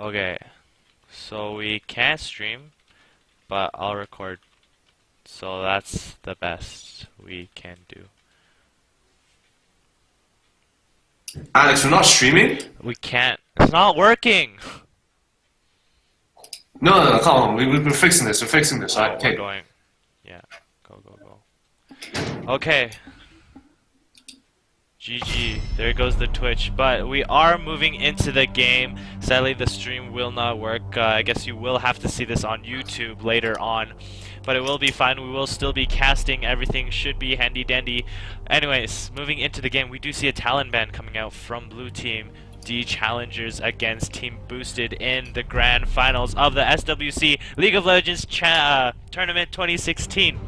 Okay, so we can't stream, but I'll record. So that's the best we can do. Alex, we're not streaming? We can't. It's not working! No, come on. We're fixing this. We're fixing this. Oh, Alright, we're okay. going. Yeah, go. Okay. GG. There goes the Twitch. But we are moving into the game. Sadly, the stream will not work. I guess you will have to see this on YouTube later on. But it will be fine. We will still be casting. Everything should be handy dandy. Anyways, moving into the game, we do see a talent ban coming out from blue team. Challenjourz against Team Boosted in the grand finals of the SWC League of Legends Tournament 2016.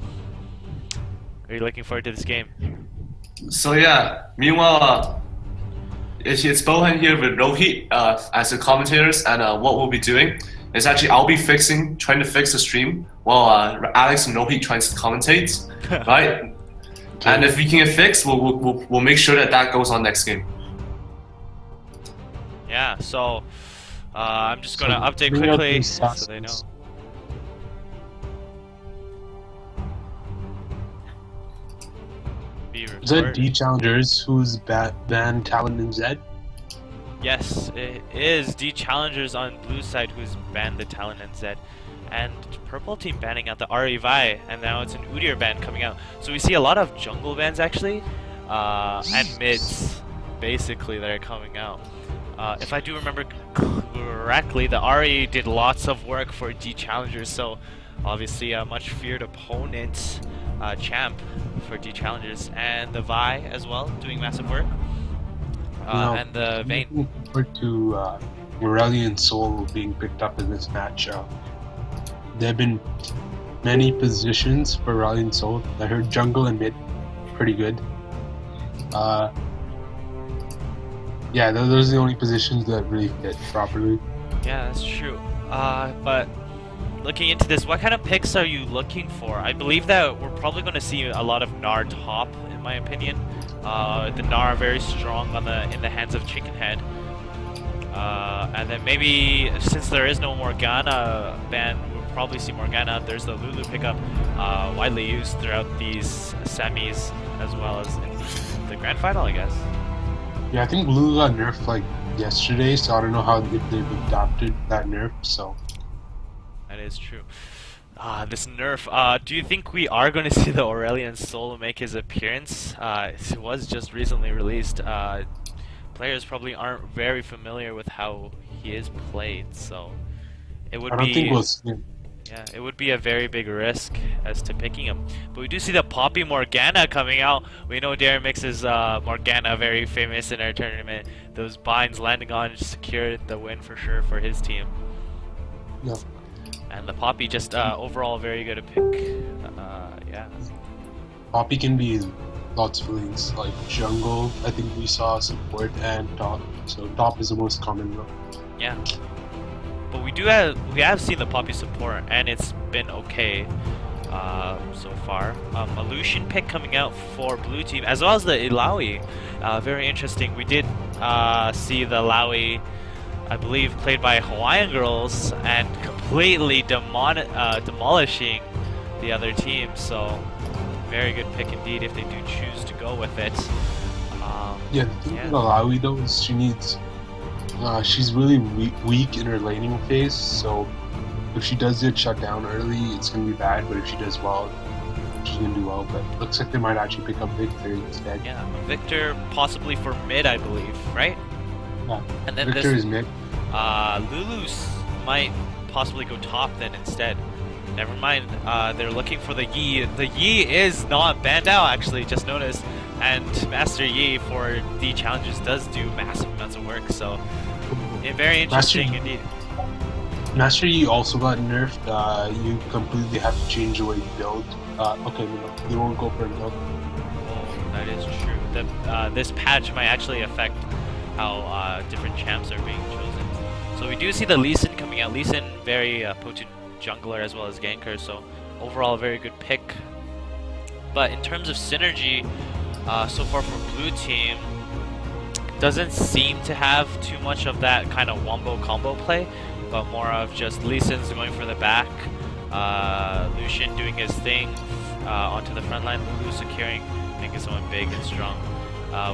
Are you looking forward to this game? So yeah, meanwhile, it's Bohan here with Rohit as the commentators, and what we'll be doing is actually I'll be trying to fix the stream, while Alex and Rohit trying to commentate, right? And if we can get fixed, we'll make sure that goes on next game. Yeah, so I'm just gonna update quickly so they know. Is that Challenjourz who's banned Talon and Zed? Yes, it is Challenjourz on blue side who's banned the Talon and Zed. And purple team banning out the REVI, and now it's an Udyr ban coming out. So we see a lot of jungle bans actually, and mids basically that are coming out. If I do remember correctly, the RE did lots of work for Challenjourz, so obviously a much feared opponent champ for Challenjourz, and the Vi as well doing massive work. And the Vayne. Looking forward to Morelli Soul being picked up in this match. There have been many positions for Morelli and Soul. I heard jungle and mid pretty good. Yeah, those are the only positions that really fit properly. Yeah, that's true. But looking into this, what kind of picks are you looking for? I believe that we're probably going to see a lot of Gnar top, in my opinion. The Gnar are very strong in the hands of Chickenhead. And then maybe, since there is no Morgana ban, we'll probably see Morgana. There's the Lulu pickup, widely used throughout these semis, as well as in the grand final, I guess. Yeah, I think Lulu got nerfed like yesterday, so I don't know if they've adopted that nerf. So that is true. This nerf. Do you think we are going to see the Aurelion Sol make his appearance? It was just recently released. Players probably aren't very familiar with how he is played, so it would I don't think we'll see him. Yeah, it would be a very big risk as to picking him. But we do see the Poppy Morgana coming out. We know Darren Mix's Morgana, very famous in our tournament. Those binds landing on secured the win for sure for his team. Yeah. And the Poppy just overall very good at pick. Yeah. Poppy can be lots of lanes, like jungle. I think we saw support and top. So top is the most common role. Yeah. But we have seen the Poppy support, and it's been okay so far. A Lucian pick coming out for blue team, as well as the Illaoi. Very interesting. We did see the Illaoi, I believe, played by Hawaiian girls, and completely demolishing the other team. So very good pick indeed if they do choose to go with it. Yeah, the thing with Illaoi though is she's really weak in her laning phase, so if she does get shut down early, it's going to be bad, but if she does well, she's going to do well. But looks like they might actually pick up Victor instead. Yeah, Victor possibly for mid, I believe, right? Yeah, and then Victor is mid. Lulu's might possibly go top then instead. Never mind, they're looking for the Yi. The Yi is not banned out, actually, just noticed. And Master Yi for the challenges does do massive amounts of work, so very interesting indeed. Master Yi also got nerfed. You completely have to change the way you build. Okay, no, you won't go for a build. Oh, that is true. This patch might actually affect how different champs are being chosen. So we do see the Lee Sin coming out. Lee Sin, very potent jungler as well as ganker, so overall a very good pick. But in terms of synergy, so far for blue team, doesn't seem to have too much of that kind of wombo combo play, but more of just Lee Sin's going for the back, Lucian doing his thing onto the front line, Lulu securing, making someone big and strong.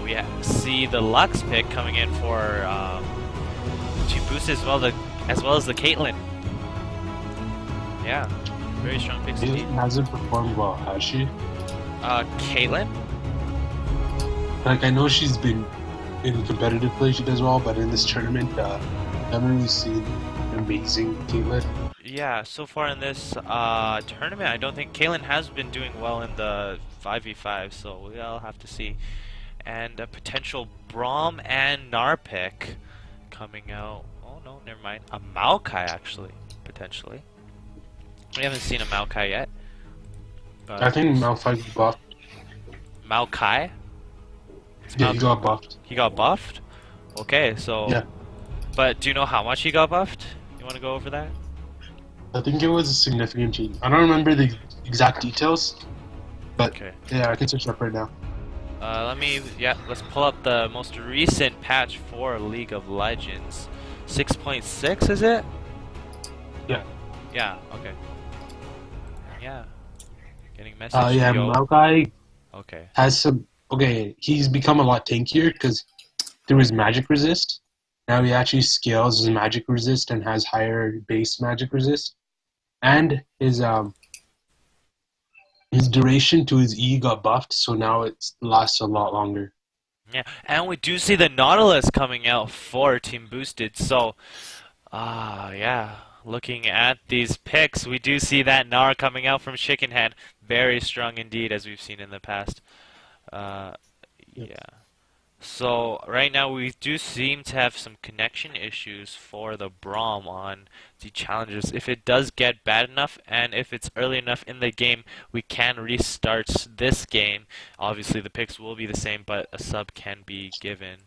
We see the Lux pick coming in for Team Boost as well as the Caitlyn. Yeah, very strong picks indeed. Hasn't performed well, has she? Caitlyn? Like, I know she's been in competitive play, she does well, but in this tournament, I haven't really seen an amazing Caitlyn. Yeah, so far in this tournament, I don't think Caitlyn has been doing well in the 5v5, so we'll have to see. And a potential Braum and Gnar pick coming out. Oh no, never mind. A Maokai actually, potentially. We haven't seen a Maokai yet. But I think Malphite's buffed. Maokai? Yeah, he got buffed. He got buffed? Okay, so... Yeah. But do you know how much he got buffed? You want to go over that? I think it was a significant change. I don't remember the exact details, but Okay. yeah, I can search it up right now. Let's pull up the most recent patch for League of Legends. 6.6, is it? Yeah. Yeah, okay. Yeah. Getting message. Yeah, Yo. Maokai Okay. has some... Okay, he's become a lot tankier because through his magic resist, now he actually scales his magic resist and has higher base magic resist. And his duration to his E got buffed, so now it lasts a lot longer. Yeah, and we do see the Nautilus coming out for Team Boosted, so... yeah. Looking at these picks, we do see that Gnar coming out from Chicken Head. Very strong indeed, as we've seen in the past. Yeah. So right now we do seem to have some connection issues for the Braum on the Challenjourz. If it does get bad enough and if it's early enough in the game, we can restart this game. Obviously the picks will be the same, but a sub can be given.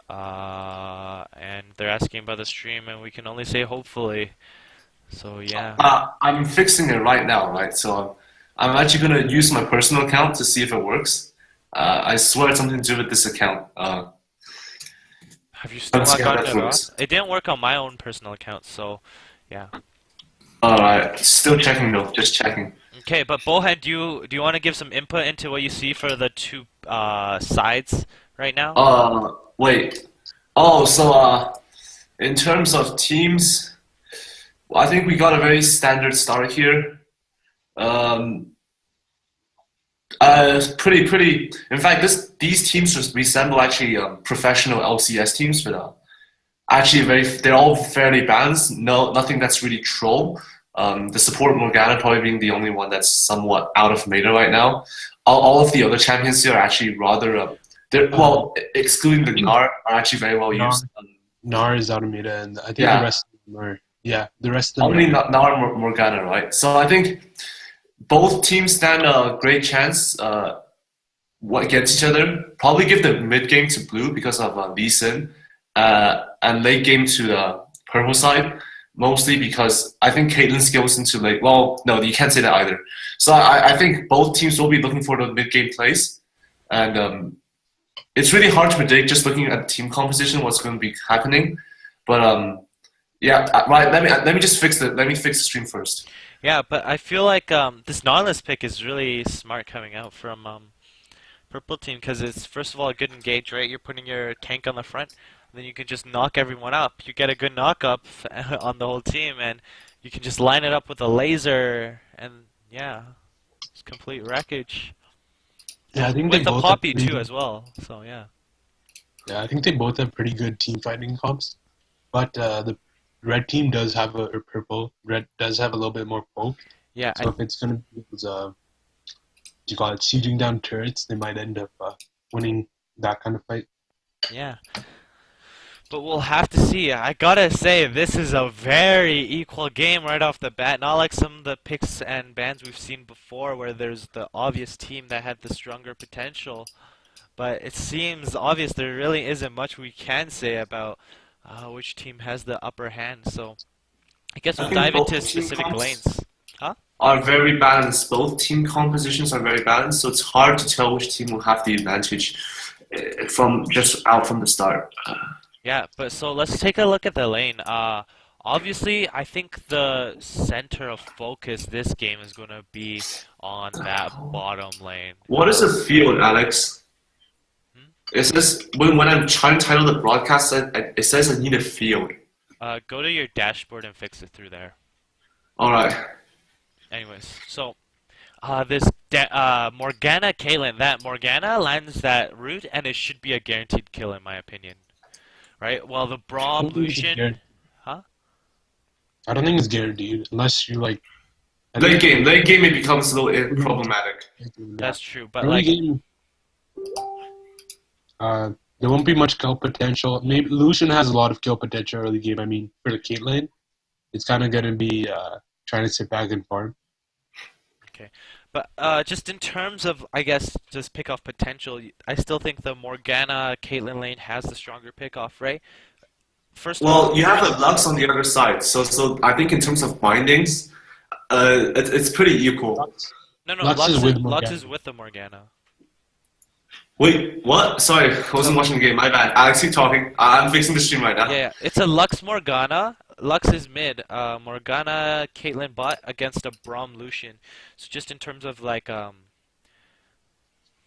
And they're asking about the stream, and we can only say hopefully. So yeah. I'm fixing it right now, right? So I'm actually gonna use my personal account to see if it works. I swear it's something to do with this account. Have you still not gotten it off? It didn't work on my own personal account, so yeah. Alright, still checking though, just checking. Okay, but Bohan, do you want to give some input into what you see for the two sides right now? Wait. Oh, so in terms of teams, I think we got a very standard start here. Pretty. In fact, these teams just resemble actually professional LCS teams, but actually they're all fairly balanced. Nothing that's really troll. The support Morgana probably being the only one that's somewhat out of meta right now. All of the other champions here are actually rather excluding the Gnar, are actually very well used. Gnar is out of meta, and I think the rest of them are. Yeah, the rest of them. Only Gnar Morgana, right? So I think both teams stand a great chance against each other. Probably give the mid game to blue because of Lee Sin, and late game to the purple side, mostly because I think Caitlyn scales into late. Well, no, you can't say that either. So I think both teams will be looking for the mid game plays, and it's really hard to predict just looking at team composition what's going to be happening. But yeah, right. Let me just fix the stream first. Yeah, but I feel like this Nautilus pick is really smart coming out from Purple Team, because it's first of all a good engage, right? You're putting your tank on the front, and then you can just knock everyone up. You get a good knock up on the whole team, and you can just line it up with a laser, and yeah, it's complete wreckage. Yeah, I think with they the both Poppy too as well. So yeah. Yeah, I think they both have pretty good team fighting comps, but the red team does have red does have a little bit more poke. Yeah. So if it's gonna be sieging down turrets, they might end up winning that kind of fight. Yeah. But we'll have to see. I gotta say, this is a very equal game right off the bat. Not like some of the picks and bans we've seen before where there's the obvious team that had the stronger potential. But it seems obvious there really isn't much we can say about which team has the upper hand. So I guess we'll dive into specific lanes. Are very balanced. Both team compositions are very balanced, so it's hard to tell which team will have the advantage. from just out from the start. Yeah, but so let's take a look at the lane. Obviously, I think the center of focus this game is going to be on that bottom lane. What is a field, Alex? It says when I'm trying to title the broadcast, it says I need a field. Go to your dashboard and fix it through there. All right. Anyways, so this Morgana Caitlyn, that Morgana lands that root, and it should be a guaranteed kill in my opinion. Right? Well, the Braum Lucian, huh? I don't think it's guaranteed unless you like. Late game it becomes a little problematic. That's true, but early like game, there won't be much kill potential. Maybe Lucian has a lot of kill potential early game. I mean, for the Caitlyn, it's kind of gonna be trying to sit back and farm. Okay, but just in terms of, I guess, just pick-off potential, I still think the Morgana Caitlyn lane has the stronger pick-off, right? First of all, you have a Lux on the other side, so I think in terms of bindings, it's pretty equal. No, Lux is with the Morgana. Wait, what? Sorry, I wasn't watching the game. My bad. Alex, keep talking. I'm fixing the stream right now. Yeah, it's a Lux Morgana. Lux is mid. Morgana Caitlyn bot against a Braum Lucian. So just in terms of like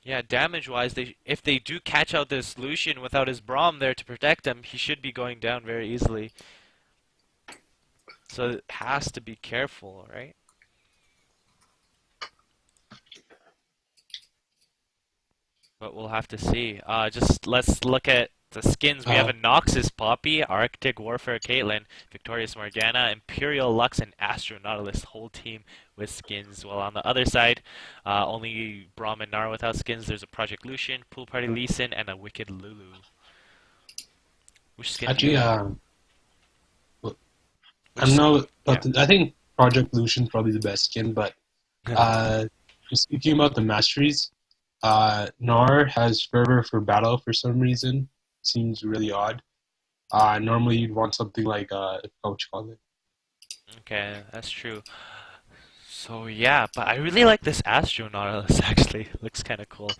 yeah, damage-wise, if they do catch out this Lucian without his Braum there to protect him, he should be going down very easily. So it has to be careful, right? But we'll have to see. Just let's look at the skins. We have a Noxus Poppy, Arctic Warfare Caitlyn, Victorious Morgana, Imperial Lux, and Astro Nautilus. Whole team with skins. While on the other side, only Braum and Nara without skins. There's a Project Lucian, Pool Party Lee Sin, and a Wicked Lulu. Which skin? Actually, I don't know, but I think Project Lucian's probably the best skin. But just speaking about the masteries, Nar has Fervor for battle for some reason. Seems really odd. Normally you'd want something like Coach call it. Okay, that's true. So yeah, but I really like this Astro Nautilus actually. Looks kind of cool.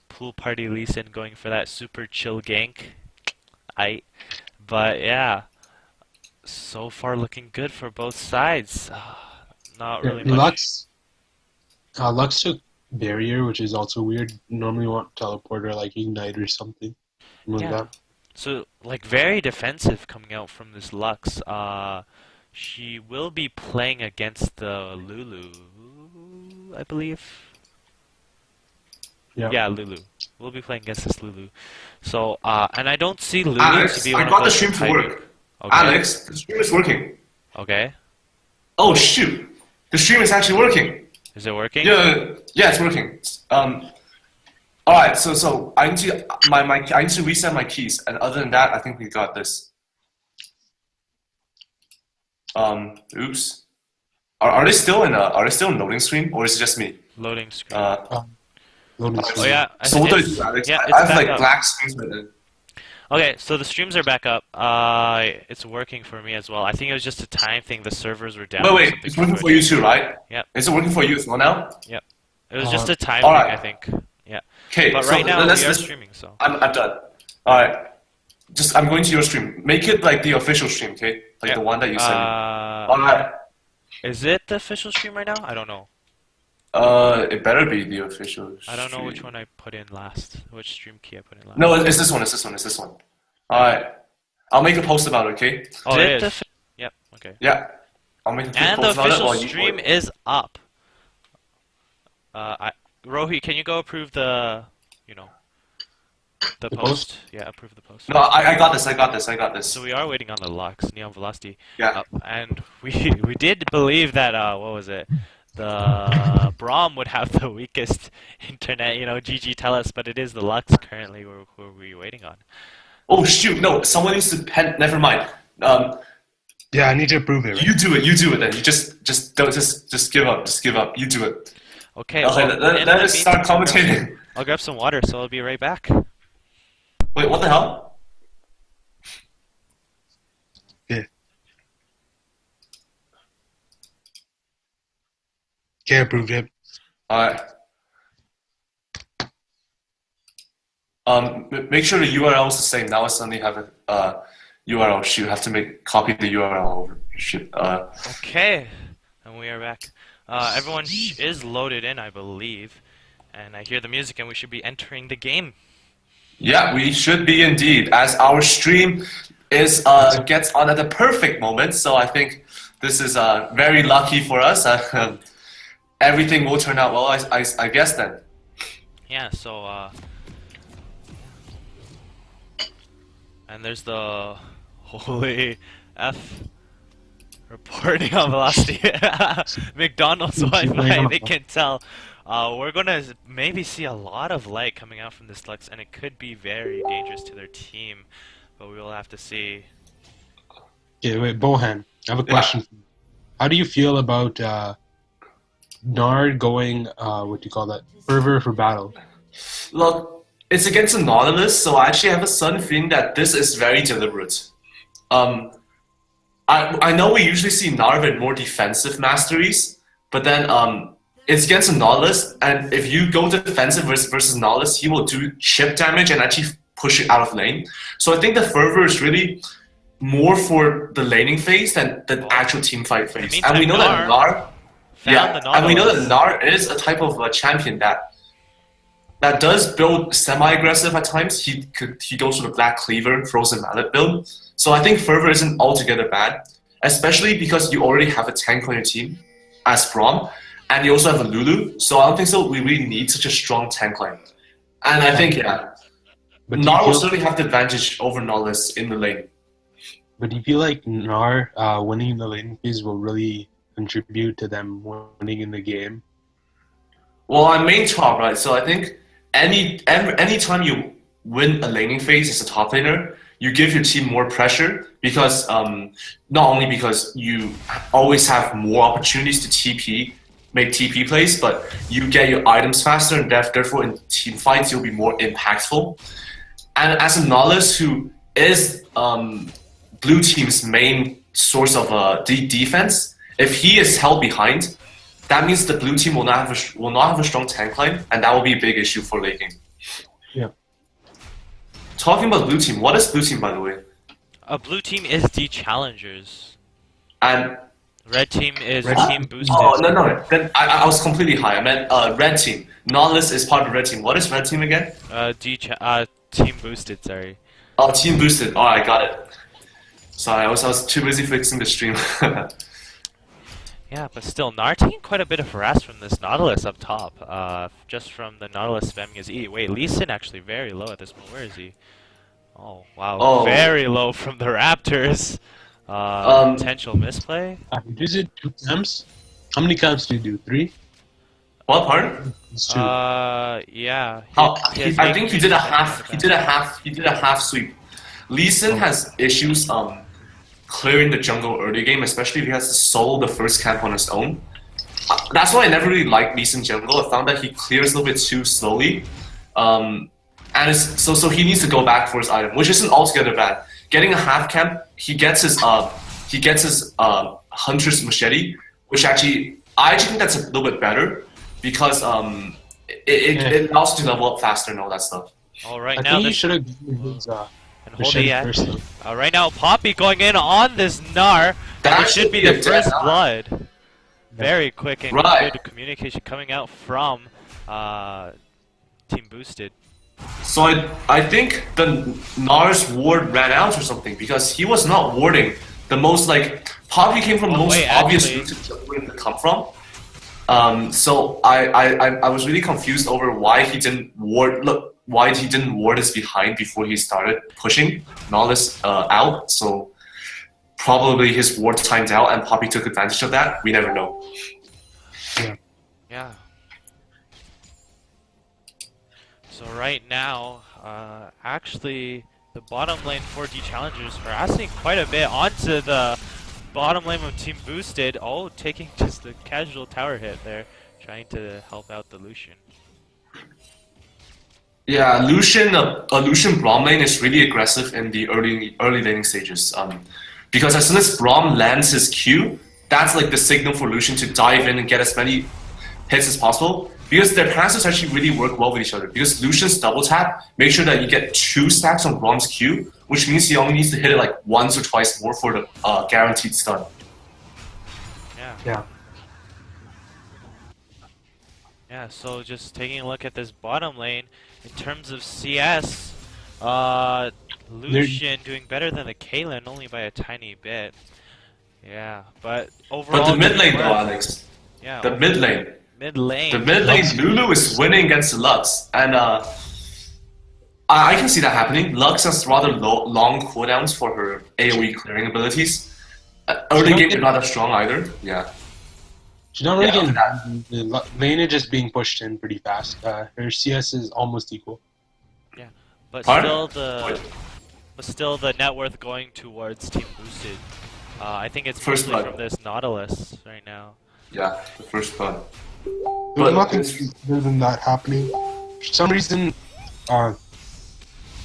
Pool Party Lee Sin going for that super chill gank. But yeah, so far looking good for both sides. Not really much. Lux took Barrier, which is also weird. Normally you want Teleporter like Ignite or something. Like that. So like very defensive coming out from this Lux. She will be playing against the Lulu, I believe. Yeah, Lulu. We'll be playing against this Lulu. So and I don't see Lulu Alex, to be one I of got the those stream to work. Okay. Alex, the stream is working. Okay. Oh shoot, the stream is actually working. Is it working? Yeah, it's working. All right, so I need to I need to reset my keys, and other than that, I think we got this. Oops. Are they still in loading screen, or is it just me? Loading screen. Loading screen. Oh yeah. So what do I do, Alex? Yeah, I have like black screens right now. Okay, so the streams are back up. It's working for me as well. I think it was just a time thing. The servers were down. Wait, it's working for you too, right? Yep. Is it working for you as well now? Yep. It was just a time all thing, right. I think. Yeah. Okay, But so right now we are let's streaming, so. I'm done. All right. I'm going to your stream. Make it like the official stream, okay? Like the one that you sent me. All right. Is it the official stream right now? I don't know. It better be the official. I don't know which one I put in last. Which stream key I put in last. No, it's this one. It's this one. It's this one. All right. I'll make a post about it, okay? Oh, it is. Yep. Okay. Yeah. I'll make a quick And the post about it official while you stream work. is up. Rohi, can you go approve the, the post? Yeah, approve the post. No, I got this. I got this. I got this. So we are waiting on the Lux, Neon Velocity. Yeah. And we did believe that, what was it? The Braum would have the weakest internet, GG tell us, but it is the Lux currently who we're waiting on. Oh shoot! No, someone needs to pen. Never mind. Yeah, I need to approve it. Right? You do it. You do it. Then you just don't just give up. Just give up. You do it. Okay. Okay. Well, Let us start commentating. I'll grab some water, so I'll be right back. Wait, what the hell? Yeah. Okay, approved it. All right. Make sure the URL is the same. Now I suddenly have a URL. Shoot, have to copy the URL over. Shoot. Okay, and we are back. Everyone is loaded in, I believe, and I hear the music, and we should be entering the game. Yeah, we should be indeed, as our stream is gets on at the perfect moment. So I think this is very lucky for us. Everything will turn out well, I guess then. Yeah. So. And there's the holy F reporting on velocity. McDonald's Wi-Fi, they can tell. We're gonna maybe see a lot of light coming out from this Lux, and it could be very dangerous to their team, but we will have to see. Okay, wait, Bohan, I have a question. Yeah. How do you feel about Nard going, what do you call that, fervor for battle? Look, it's against Anonymous, so I actually have a sudden feeling that this is very deliberate. I know we usually see Narv in more defensive masteries, but then it's against Anonymous, and if you go defensive versus Anonymous, he will do chip damage and actually push it out of lane. So I think the fervor is really more for the laning phase than the actual team fight phase. And we know that Nar is a type of champion that does build semi-aggressive at times. He goes for the Black Cleaver, Frozen Mallet build. So I think Fervor isn't altogether bad, especially because you already have a tank on your team as Braum, and you also have a Lulu. So I don't think so we really need such a strong tank line. And I think, Nar will certainly have the advantage over Nautilus in the lane. But do you feel like Nar winning the lane phase will really contribute to them winning in the game? Well, I'm main top, right? So I think any time you win a laning phase as a top laner, you give your team more pressure because not only because you always have more opportunities to make TP plays, but you get your items faster, and therefore in team fights you'll be more impactful. And as a Nautilus, who is blue team's main source of defense, if he is held behind, that means the blue team will not have a strong tank line, and that will be a big issue for late game. Yeah. Talking about blue team, what is blue team, by the way? Blue team is the Challenjourz. And red team is team boosted. Oh no! Then I was completely high. I meant red team. Nautilus is part of red team. What is red team again? Team boosted. Sorry. Oh, team boosted. Oh, I got it. Sorry, I was too busy fixing the stream. Yeah, but still, Nar taking quite a bit of harass from this Nautilus up top. Just from the Nautilus spamming his E. Wait, Lee Sin actually very low at this moment. Where is he? Oh, wow. Oh. Very low from the Raptors. Potential misplay? Is it 2 camps? How many camps do you do? 3? What part? It's 2. Yeah. I think he did a half. He did a half sweep. Lee Sin has issues clearing the jungle early game, especially if he has to solo the first camp on his own. That's why I never really liked Lee Sin jungle. I found that he clears a little bit too slowly, and so he needs to go back for his item, which isn't altogether bad. Getting a half camp, he gets his Hunter's Machete, which I actually think that's a little bit better because it allows you to level up faster and all that stuff. All right, I now think he should have given his and hold the right now, Poppy going in on this Nar. It should be the first blood. Very quick and good communication coming out from Team Boosted. So I think the Nar's ward ran out or something because he was not warding. The most Poppy came from the most obvious route to come from. So I was really confused over why he didn't ward. Why he didn't ward his behind before he started pushing Nautilus out. So probably his ward timed out and Poppy took advantage of that. We never know. Yeah. So right now, actually, the bottom lane for D Challengers are asking quite a bit onto the bottom lane of Team Boosted. Oh, taking just a casual tower hit there, trying to help out the Lucian. Yeah, Lucian Braum lane is really aggressive in the early laning stages. Because as soon as Braum lands his Q, that's like the signal for Lucian to dive in and get as many hits as possible. because their passives actually really work well with each other. Because Lucian's double tap, make sure that you get 2 stacks on Rom's Q, which means he only needs to hit it like once or twice more for the guaranteed stun. Yeah. Yeah, so just taking a look at this bottom lane, in terms of CS, Lucian doing better than the Caitlyn, only by a tiny bit. Yeah, but overall... But the mid lane though, Alex. Yeah. The mid lane. Mid lane. The mid lane, Lulu is winning against Lux, and I can see that happening. Lux has rather long cooldowns for her AoE clearing abilities. Early game, they're not that strong either. Yeah. She's not really getting the lane is just being pushed in pretty fast. Her CS is almost equal. Yeah, but Pardon? still the net worth going towards Team Boosted. I think it's First mostly blood. from this Nautilus right now. Yeah, the first blood. There's nothing other than that happening. For some reason,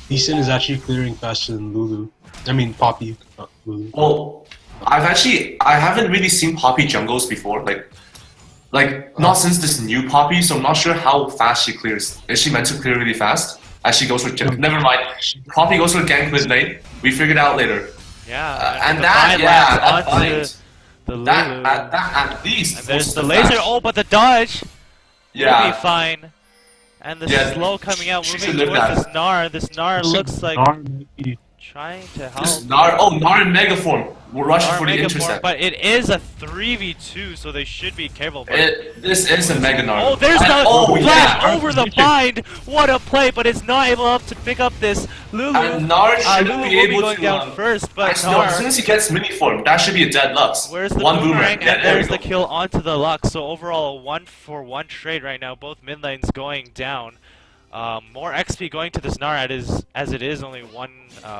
Lee Sin is actually clearing faster than Lulu. I mean, Poppy, not Lulu. Well, I haven't really seen Poppy jungles before. Like not since this new Poppy, so I'm not sure how fast she clears. Is she meant to clear really fast? As she goes for never mind. Poppy goes for gank mid lane. We figured out later. Yeah, And the that, bind yeah, lands that onto bind. the Lulu. That at least. And there's forces the the laser. flash. Oh, but the dodge will Yeah. be fine. And the Yeah, slow coming out, she moving should live towards that. this Gnar. This Gnar looks like trying to help. This Gnar in mega form. We're rushing Gnar for the Mega Form, intercept. but it is a 3v2, so they should be careful. But This is a mega Gnar. oh, there's the oh, flash yeah. over the bind. What a play, but it's not able to pick up this Lulu. And Gnar should Lulu be will be able going to down first, but as soon Gnar, as he gets mini form, that should be a dead Lux. where's the One boomerang? Yeah, And there there's we the go. kill onto the Lux. So overall, 1-for-1 trade right now. Both mid lanes going down. More XP going to this Gnar as it is only one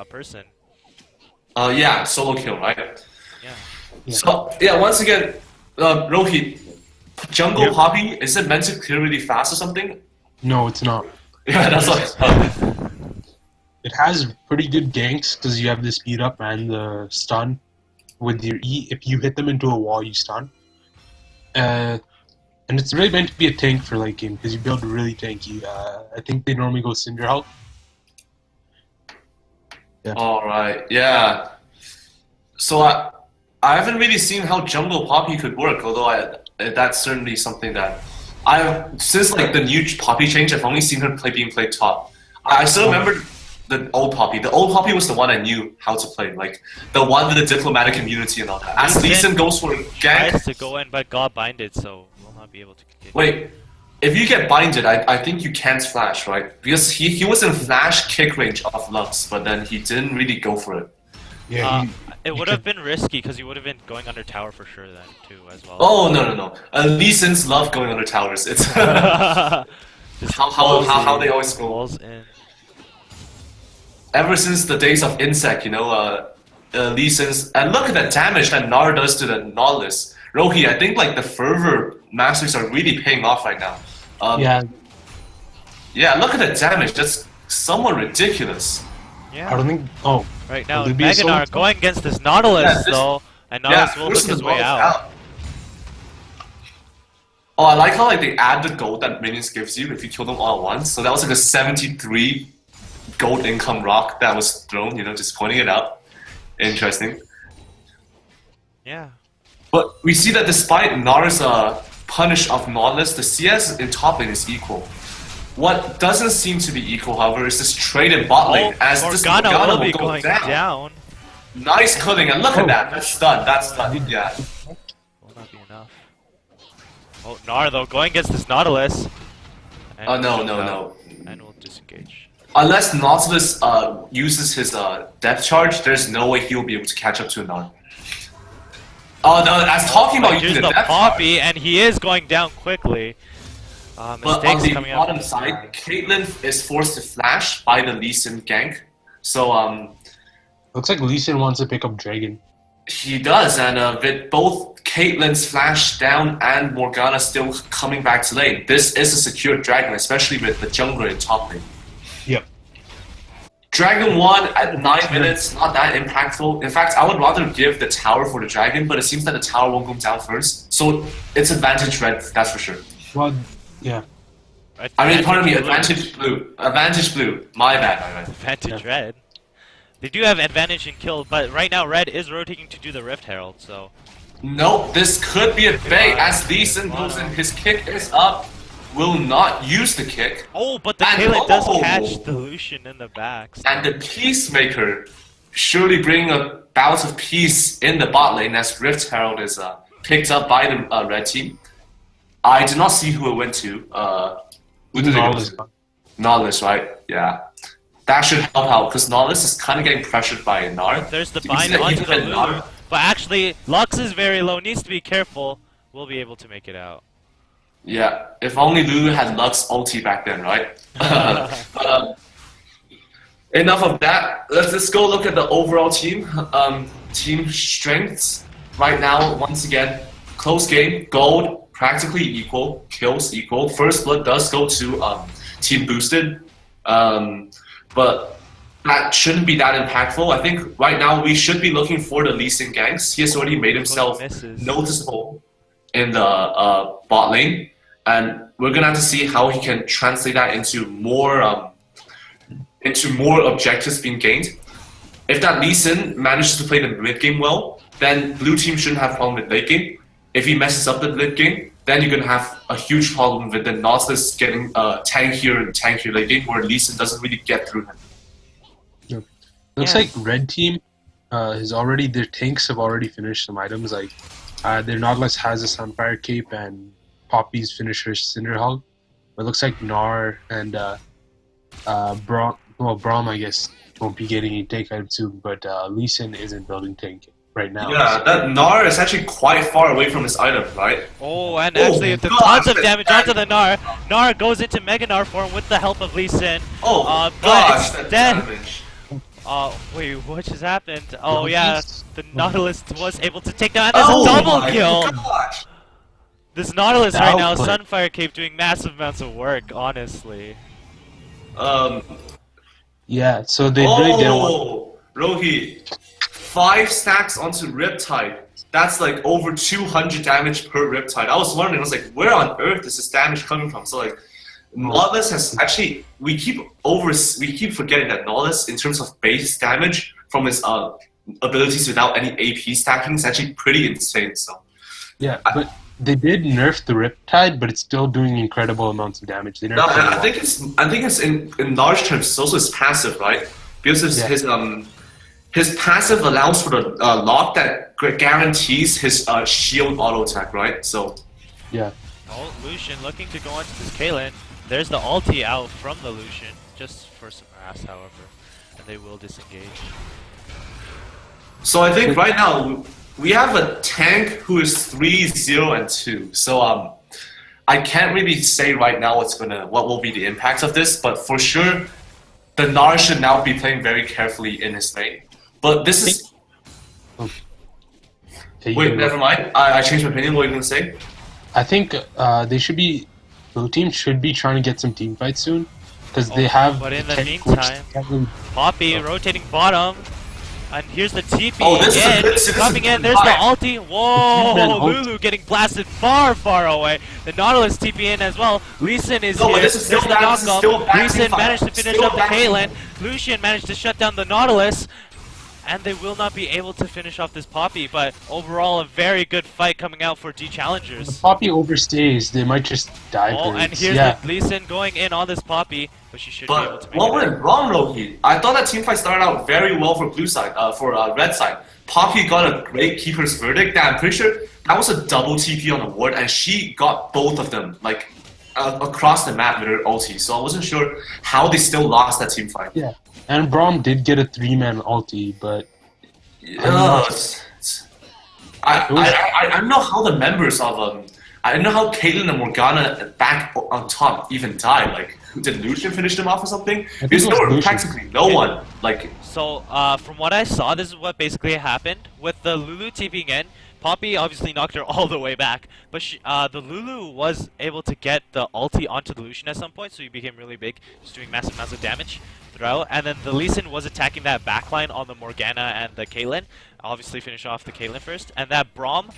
person. Yeah, solo kill, right? Yeah. So yeah, once again, Rohit, jungle Poppy, is it meant to clear really fast or something? No, it's not. Yeah, that's what. It has pretty good ganks because you have the speed up and the stun. With your E, if you hit them into a wall, you stun. And it's really meant to be a tank for late game because you build really tanky. I think they normally go Cinder health. Yeah. Alright, yeah. So I haven't really seen how jungle Poppy could work, although that's certainly something that since like the new Poppy change, I've only seen her being played top. I still remember the old Poppy. The old Poppy was the one I knew how to play, like the one with the diplomatic immunity and all that. As Lee Sin goes for gank. Tries to go in, but got binded, so will not be able to continue. Wait, if you get binded, I think you can't flash, right? Because he was in flash kick range of Lux, but then he didn't really go for it. Yeah. It would have been risky because you would have been going under tower for sure then too as well. Oh no! Lee Sin's love going under towers. It's Just how they always go. balls in. Ever since the days of Insect, you know, Lee Sin's, and look at the damage that Nar does to the Nautilus. Rohi, I think like the Fervor Masters are really paying off right now. Yeah. Yeah, look at the damage. That's somewhat ridiculous. Yeah. I don't think. Oh. Right now, Will there be a solo Meganar kill? going against this Nautilus though, and Nautilus will first look his of way all, out. Oh, I like how like they add the gold that minions gives you if you kill them all at once. So that was like a 73 gold income rock that was thrown. You know, just pointing it out. Interesting. Yeah. But we see that despite Nar's punish of Nautilus, the CS in top lane is equal. What doesn't seem to be equal, however, is this trade in bot lane, as this Morgana will will be go going down. Nice cutting, and look at that. That's done. That's done. Yeah. Will not be enough. Oh, Gnar though, going against this Nautilus. And Oh no, will no, jump no. out And will disengage. Unless Nautilus uses his depth charge, there's no way he'll be able to catch up to Gnar. Oh no, I was talking about Here's using the the depth Poppy, charge. and he is going down quickly. But on Mistakes the coming bottom up. side, Caitlyn is forced to flash by the Lee Sin gank. So Looks like Lee Sin wants to pick up Dragon. he does, and with both Caitlyn's flash down and Morgana still coming back to lane, this is a secure dragon, especially with the jungler in top lane. Yep. Dragon 1 at 9 minutes, not that impactful. In fact, I would rather give the tower for the dragon, but it seems that the tower won't go down first. So it's advantage red, that's for sure. Well, yeah. I mean, pardon me, blue. advantage blue. Advantage blue. My bad, my bad. Advantage red. They do have advantage in kill, but right now red is rotating to do the Rift Herald, so... Nope, this could be a bait as Lee Sin goes in. His kick is up. Will not use the kick. Oh, but the And- Kaylin does oh! catch the Lucian in the back. So. And the Peacemaker surely bringing a bout of peace in the bot lane as Rift Herald is picked up by the red team. I did not see who it went to. Who did it go to? Nautilus, right? Yeah. That should help out because Nautilus is kind of getting pressured by Gnar. There's the You can see bind that onto even the Lulu, Gnar- but actually Lux is very low, needs to be careful. We'll be able to make it out. Yeah, if only Lulu had Lux ulti back then, right? Enough of that. Let's just go look at the overall team. Team strengths right now, once again, close game, gold practically equal, kills equal. First blood does go to team boosted, but that shouldn't be that impactful. I think right now we should be looking for the Lee Sin ganks. He has already made himself noticeable in the bot lane, and we're gonna have to see how he can translate that into more objectives being gained. If that Lee Sin manages to play the mid game well, then blue team shouldn't have a problem with late game. If he messes up the late game, then you're gonna have a huge problem with the Nautilus getting tankier and tankier late game, where Lee Sin doesn't really get through him. Yep. Looks like red team has already, their tanks have already finished some items, like their Nautilus has a Sunfire Cape and Poppy's finisher Cinderhog. It looks like Gnar and Braum, I guess, won't be getting a tank item soon, but Lee Sin isn't building tank right now. Yeah, that Gnar is actually quite far away from his item, right? Oh, and actually the tons of damage onto the Gnar. Gnar goes into Mega Gnar form with the help of Lee Sin. Oh, but gosh, that instead, damage. wait, what just happened? Oh yeah, the Nautilus was able to take down. There's a double kill. Gosh. This Nautilus right now, Output. Sunfire Cape doing massive amounts of work, honestly. Yeah, so they really didn't want... Rohi, 5 stacks onto Riptide. That's like over 200 damage per Riptide. I was wondering, I was like, where on earth is this damage coming from? So like, Nautilus has actually, we keep forgetting that Nautilus, in terms of base damage from his abilities without any AP stacking, is actually pretty insane. So Yeah, but they did nerf the Riptide, but it's still doing incredible amounts of damage. They nerfed no, it a I lot. think it's in large terms, it's also his passive, right? Because his passive allows for the lock that guarantees his shield auto attack, right? So Yeah. Oh, Lucian looking to go onto this Kaylin. There's the ulti out from the Lucian, just for some harass, however, and they will disengage. So I think right now we have a tank who is 3-0 and 2. So I can't really say right now what will be the impact of this, but for sure the Gnar should now be playing very carefully in his lane. But this is wait, never mind. I changed my opinion. What are you gonna say? I think they should be, blue team should be trying to get some team fights soon, because they have. But in the tank meantime, which- Poppy rotating bottom, and here's the TP Oh, this is a again, good- this is coming a in, good there's the fight. ulti, whoa, Two-man ult. Lulu getting blasted far, far away, the Nautilus TP in as well, Lee Sin is No, but here, this is there's still the back- this is still knockup, back Lee Sin team fight. managed to finish Still up the back team Kaylin, Lucian managed to shut down the Nautilus, and they will not be able to finish off this Poppy, but overall a very good fight coming out for If Challenjourz. Poppy overstays, they might just die. Oh, for and it. here's yeah. the Lee Sin going in on this Poppy, but she should be able But to make what it. went wrong, Rohi? I thought that team fight started out very well for blue side, for red side. Poppy got a great keeper's verdict. That I'm pretty sure that was a double TP on the ward, and she got both of them like across the map with her ulti. So I wasn't sure how they still lost that team fight. Yeah. And Braum did get a 3-man ulti, but I don't know how the members of I don't know how Caitlyn and Morgana back on top even died. Like, did Lucian finish them off or something? think Because it there was were Lucian. practically no one. Like, So, from what I saw, this is what basically happened. With the Lulu TPing in, Poppy obviously knocked her all the way back, but the Lulu was able to get the ulti onto the Lucian at some point, so he became really big, just doing massive amounts of damage throughout. And then the Lee Sin was attacking that backline on the Morgana and the Caitlyn, obviously finish off the Caitlyn first. And that Braum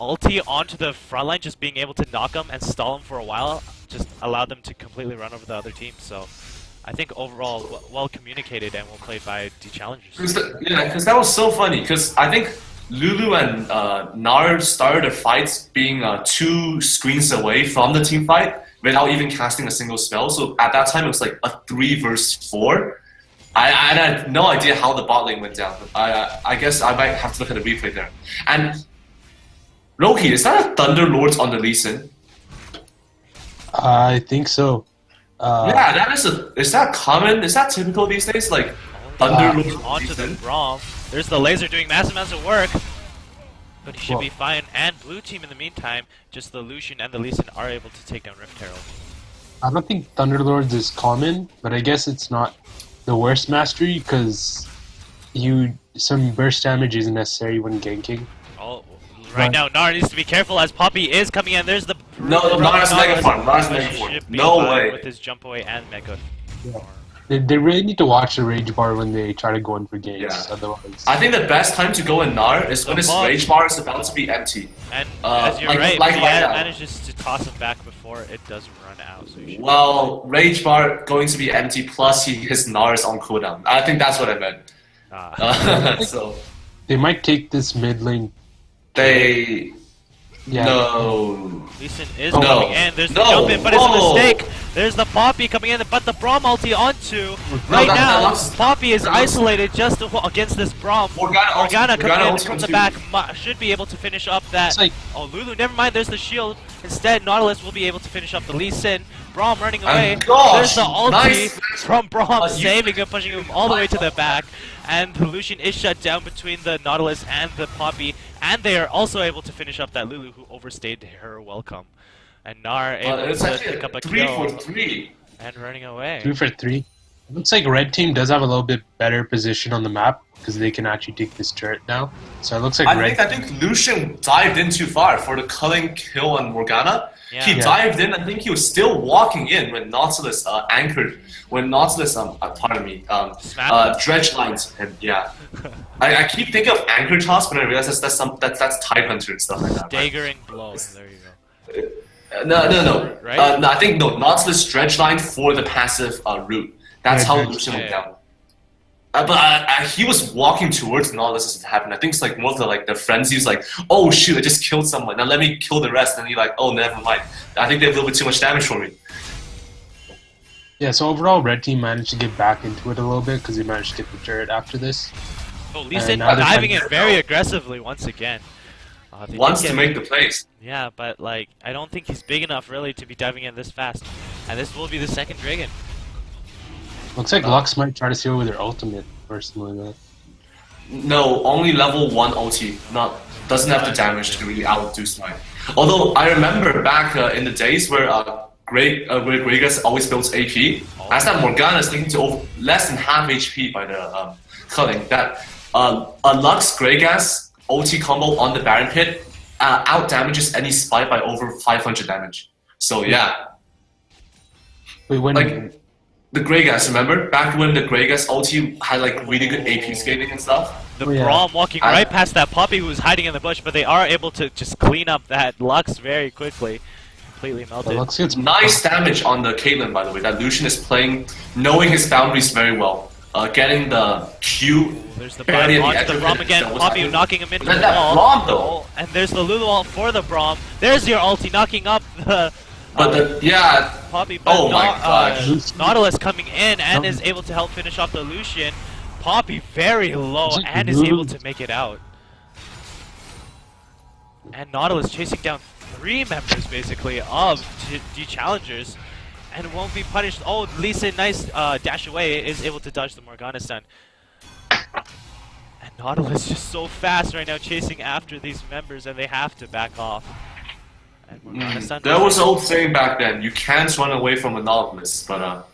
ulti onto the front line, just being able to knock them and stall them for a while, just allowed them to completely run over the other team. So I think overall, well communicated and well played by the Challengers. Because that was so funny. Because I think Lulu and Nar started the fights being 2 screens away from the team fight without even casting a single spell. So at that time, it was like a 3 versus 4. I had no idea how the bot lane went down. I guess I might have to look at the replay there. And Rohi, is that a Thunder Lords on the Lee Sin? I think so. Yeah, that is that common? Is that typical these days? Like Thunder Lords onto the Braum. There's the laser doing massive amounts of work. But he should be fine. And blue team in the meantime, just the Lucian and the Lee Sin are able to take down Rift Herald. I don't think Thunderlords is common, but I guess it's not the worst mastery because some burst damage isn't necessary when ganking. Oh, right now Nar needs to be careful as Poppy is coming in. There's the Nar's Mega Farm. No way. With his jump away and Mega. Yeah. They really need to watch the rage bar when they try to go in for games. Yeah. Otherwise, I think the best time to go in Nar is when his rage bar is about to be empty. And as you're right, like he now. manages to toss him back before it does run out. So you should Well, rage bar going to be empty plus his Nar is on cooldown. I think that's what I meant. So they might take this mid lane. No. Lee Sin is coming in. There's the jump in, but it's a mistake. There's the Poppy coming in, but the Braum ulti onto. Right now, Poppy is isolated just against this Braum. Morgana coming in from the back should be able to finish up that. Oh, Lulu, never mind. There's the shield. Instead, Nautilus will be able to finish up the Lee Sin. Braum running away. There's the ulti from Braum, saving him, pushing him all the way to the back. And the Lucian is shut down between the Nautilus and the Poppy. And they are also able to finish up that Lulu who overstayed her welcome. And Nar able to pick up a 3 kill. for 3. And running away. 3 for 3. It looks like red team does have a little bit better position on the map because they can actually take this turret now. So it looks like I think Lucian dived in too far for the culling kill on Morgana. Yeah. He dived in. I think he was still walking in when Nautilus anchored. When Nautilus, pardon me, dredge lines him. Yeah. I keep thinking of anchor toss, but I realize that's Tide Hunter and stuff like that. Staggering blow. There you go. No. Right? No, I think Nautilus dredge line for the passive route. That's how Lucian went down. But he was walking towards Nautilus as it happened. I think it's like more of the frenzy. He's like, oh shoot, I just killed someone. Now let me kill the rest. And he's like, oh, never mind. I think they have a little bit too much damage for me. Yeah, so overall, red team managed to get back into it a little bit because they managed to get the turret after this. Oh, Lee Sin diving in very aggressively once again. Wants to make the plays. Yeah, but like I don't think he's big enough really to be diving in this fast. And this will be the second Dragon. Looks like Lux might try to steal with their ultimate or something like that. No, only level 1 ulti. Doesn't have the damage to really outdo Smite. Although I remember back in the days where Gragas always builds AP. As that Morgana is thinking to less than half HP by the culling. That a Lux Gragas ulti combo on the Baron Pit out damages any Spite by over 500 damage. So yeah. Wait, when the Gragas, remember? Back when the Gragas ulti had like really good AP scaling and stuff? The Braum walking right past that Poppy who was hiding in the bush, but they are able to just clean up that Lux very quickly. Completely melted. Nice damage on the Caitlyn, by the way. That Lucian is playing, knowing his boundaries very well. Getting the Q. There's the Braum onto the Braum again. Poppy knocking him into the wall. Braum, though. And there's the Lulu ult for the Braum. There's your ulti knocking up the... Poppy, but oh my gosh. Nautilus coming in and is able to help finish off the Lucian. Poppy very low and is able to make it out. And Nautilus chasing down 3 members basically of the Challengers and won't be punished. Oh, Lee Sin, nice dash away, is able to dodge the Morgana stun. And Nautilus just so fast right now chasing after these members and they have to back off. There was an old saying back then, you can't run away from a Nautilus, but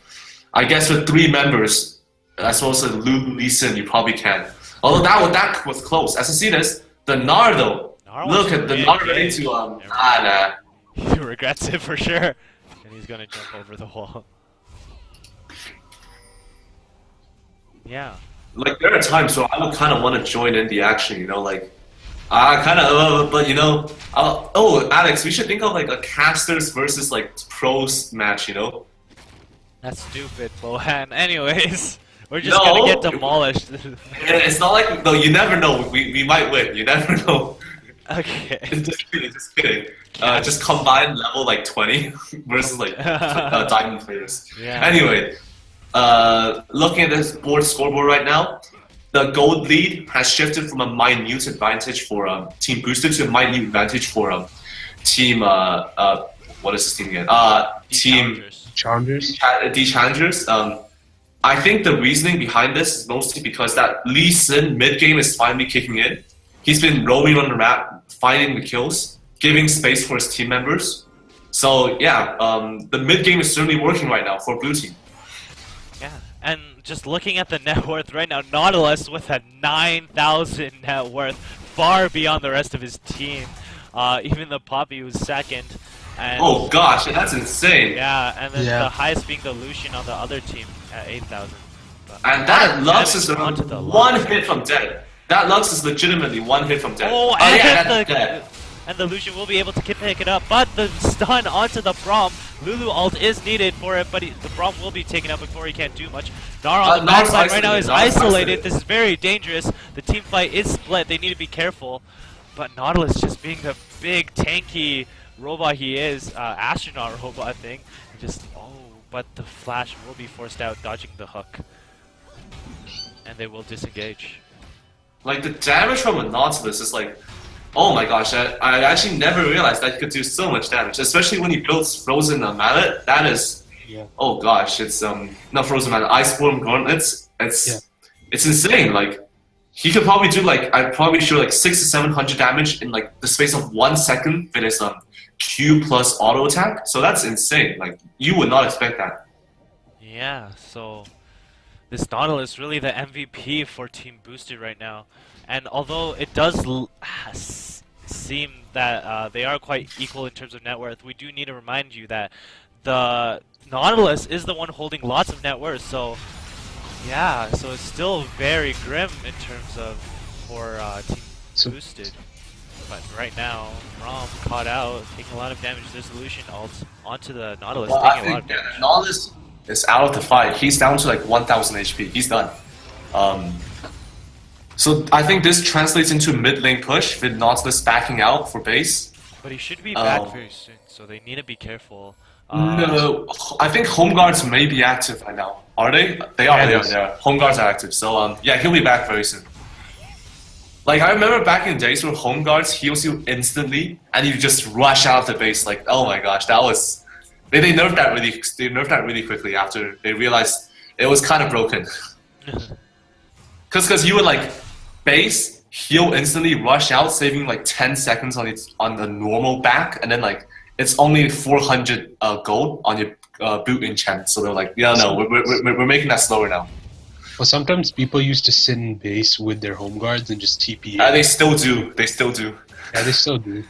I guess with 3 members, as well as Lee Sin, you probably can. Although that was close. As I see this, the Nar though, look at the Nar ready to He regrets it for sure. And he's gonna jump over the wall. Yeah. Like there are times where I would kind of want to join in the action, you know, like Kind of, but you know, oh, Alex, we should think of like a casters versus like pros match, you know? That's stupid, Bohan. Anyways, we're just No. gonna get demolished. It's not like, no, you never know. We might win. You never know. Okay. Just kidding. Just kidding. Just combined level like 20 versus like diamond players. Yeah. Anyway, looking at this scoreboard right now, the gold lead has shifted from a minute advantage for Team Boosted to a minute advantage for Team what is this team again? Team Challenjourz. The Challengers. I think the reasoning behind this is mostly because that Lee Sin mid game is finally kicking in. He's been roaming on the map, finding the kills, giving space for his team members. So yeah, the mid game is certainly working right now for blue team. Yeah, and just looking at the net worth right now, Nautilus with a 9,000 net worth, far beyond the rest of his team. Even the Poppy was second. And Oh gosh, that's insane. yeah, and then Yeah. the highest being the Lucian on the other team at 8,000. And that Lux is onto the one Lux. hit from dead. That Lux is legitimately one hit from dead. Oh, yeah, and that's dead. and the Lucian will be able to pick it up, but the stun onto the Braum. Lulu ult is needed for it, but the Braum will be taken out before he can't do much. Nara on the Nara's backside right now is isolated, Nara's isolated. isolated. This is very dangerous. The team fight is split. They need to be careful. But Nautilus just being the big tanky robot he is, astronaut robot thing, but the Flash will be forced out, dodging the hook. And they will disengage. Like the damage from a Nautilus is like, oh my gosh, I actually never realized that he could do so much damage, especially when he builds Frozen Mallet. That is, Yeah. oh gosh, it's not Frozen Mallet, Iceborne Gauntlets. It's insane. Like he could probably do like, I'm probably sure like 600 to 700 damage in like the space of 1 second with his Q plus auto attack. So that's insane. Like you would not expect that. Yeah, so this Nautilus really the MVP for Team Boosted right now. And although it does seem that they are quite equal in terms of net worth, we do need to remind you that the Nautilus is the one holding lots of net worth. So yeah, so it's still very grim in terms of for Team Boosted. But right now, Rom caught out, taking a lot of damage. There's Lucian ult onto the Nautilus, Well, I taking a lot of think damage. Nautilus is out of the fight. He's down to like 1000 HP. He's done. So I think this translates into mid lane push with Nautilus backing out for base. But he should be back very soon, so they need to be careful. No, I think home guards may be active right now. Are they? They are. Yeah, They are. Home guards are active. So yeah, he'll be back very soon. Like I remember back in the days where home guards heals you instantly, and you just rush out of the base. Like oh my gosh, that was. They nerfed that really. They nerfed that really quickly after they realized it was kind of broken. Cause you would like base heal instantly, rush out, saving like 10 seconds on the normal back, and then like it's only 400 gold on your boot enchant. So they're like, yeah, no, we're making that slower now. Well, sometimes people used to sit in base with their home guards and just TP. They still do. They still do. Yeah, they still do.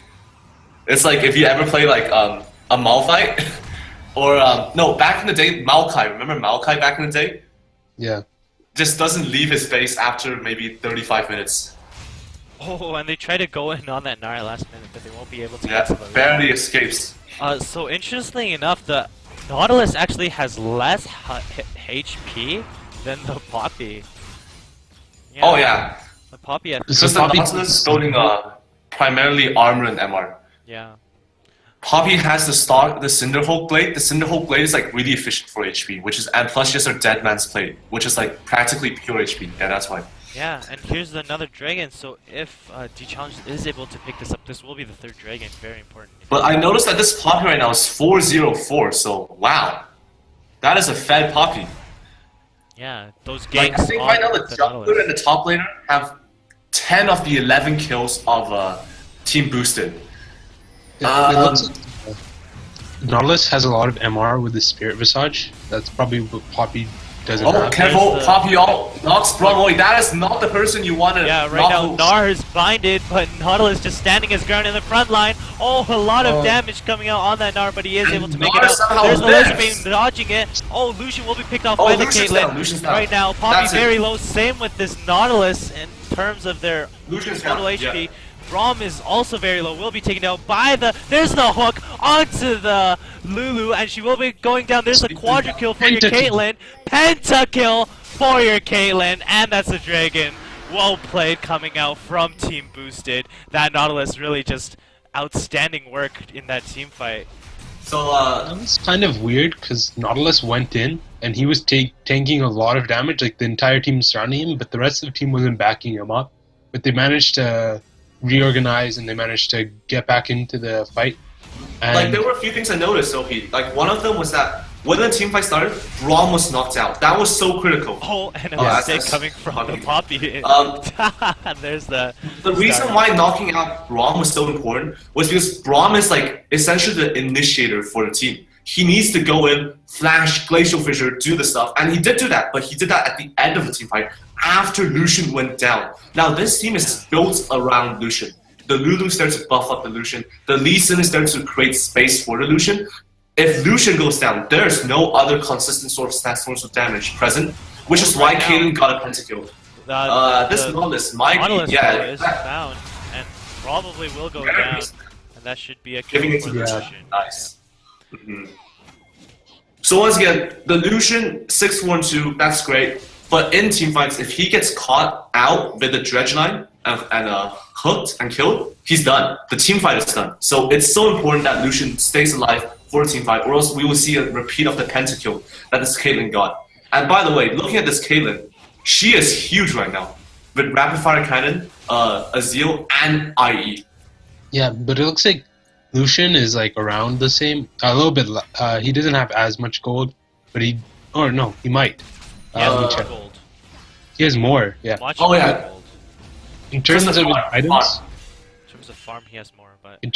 It's like if you ever play like a Malphite, or no, back in the day, Maokai. Remember Maokai back in the day? Yeah. Just doesn't leave his base after maybe 35 minutes. Oh, and they try to go in on that Nara last minute, but they won't be able to Yeah, get to the barely escapes. So interestingly enough, the Nautilus actually has less HP than the Poppy. Yeah, Oh yeah, the Poppy at because the Nautilus is building primarily armor and MR. yeah. Poppy has the Cinderhulk blade. The Cinderhulk blade is like really efficient for HP, which is and plus just her Dead Man's blade, which is like practically pure HP. Yeah, that's why. Yeah, and here's another dragon. So if Challenjourz is able to pick this up, this will be the third dragon. Very important. But I noticed that this Poppy right now is 404. So wow, that is a fed Poppy. Yeah, those ganks. Like I think right now the jungler and the top laner have 10 of the 11 kills of Team Boosted. Yeah, it looks like, Nautilus has a lot of MR with the Spirit Visage. That's probably what Poppy doesn't Oh, have. careful, There's the- Poppy knocks Braum away. That is not the person you want to Yeah, right now Gnar is binded, but Nautilus just standing his ground in the front line. Oh, a lot of damage coming out on that Gnar, but he is able to make it Gnar out. somehow There's the laser lives. beam dodging it. Oh, Lucian will be picked off Oh, by the Lucian's Caitlyn. down, Lucian's down. Right now, Poppy That's it. very low. Same with this Nautilus in terms of their Lucian's total down, HP. yeah. Braum is also very low, will be taken down by the... There's the hook onto the Lulu, and she will be going down. There's a quadra kill for your Caitlyn. Pentakill for your Caitlyn, and that's a dragon. Well played coming out from Team Boosted. That Nautilus really just outstanding work in that team fight. So, That was kind of weird because Nautilus went in and he was tanking a lot of damage, like the entire team surrounding him, but the rest of the team wasn't backing him up. But they managed to reorganize and they managed to get back into the fight. And like, there were a few things I noticed, Sophie. Like, one of them was that when the team fight started, Braum was knocked out. That was so critical. Oh, and a Yeah, mistake that's coming from the Poppy. Poppy. There's the... The reason why knocking out Braum was so important was because Braum is like essentially the initiator for the team. He needs to go in, flash, glacial fissure, do the stuff, and he did do that, but he did that at the end of the team fight after Lucian went down. Now this team is built around Lucian. The Lulu starts to buff up the Lucian. The Lee Sin starts to create space for the Lucian. If Lucian goes down, there's no other consistent source of damage present, which is why Caitlyn got a pentakill. This Nautilus might Nautilus be, is found, and probably will go down, and that should be a kill Giving it for to the Lucian. Lucian. Nice. So once again, the Lucian 6-1-2, that's great. But in teamfights, if he gets caught out with the dredge line and hooked and killed, he's done. The teamfight is done. So it's so important that Lucian stays alive for a teamfight, or else we will see a repeat of the pentakill that this Caitlyn got. And by the way, looking at this Caitlyn, she is huge right now with rapid fire cannon, Azil, and IE. Yeah, but it looks like Lucian is like around the same, a little bit. He doesn't have as much gold, but he might. He has Let me more check. gold. He has more, yeah. Much Oh, more yeah. gold. In terms of his farm. items, In terms of farm, he has more, but... he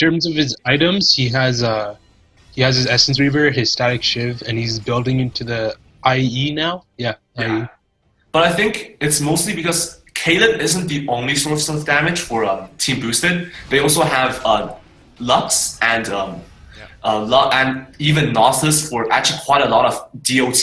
has his Essence Reaver, his Static Shiv, and he's building into the IE now. Yeah, Yeah. IE. But I think it's mostly because Caitlyn isn't the only source of damage for Team Boosted. They also have Lux and and even Nautilus for actually quite a lot of DOT.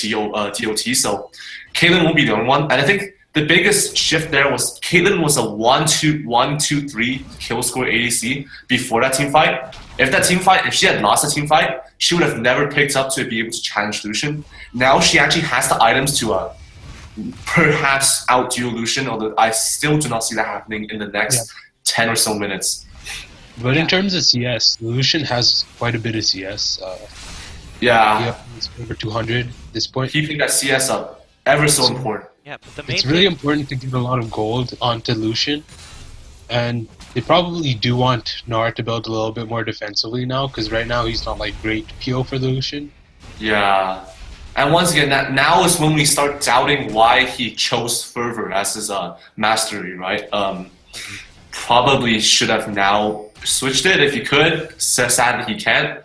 So Caitlyn won't be the only one. And I think the biggest shift there was Caitlyn was a 1-2-1-2-3 kill score ADC before that team fight. If she had lost the team fight, she would have never picked up to be able to challenge Lucian. Now she actually has the items to perhaps outduel Lucian, although I still do not see that happening in the next 10 or so minutes. But in terms of CS, Lucian has quite a bit of CS. Yeah, He's over 200 at this point. keeping that CS up, ever so important. Yeah, but the main It's really thing... important to get a lot of gold onto Lucian, and they probably do want Gnar to build a little bit more defensively now, because right now he's not like great PO for Lucian. Yeah. And once again, now is when we start doubting why he chose Fervor as his mastery, right? Probably should have now switched it if he could. Sadly, he can't.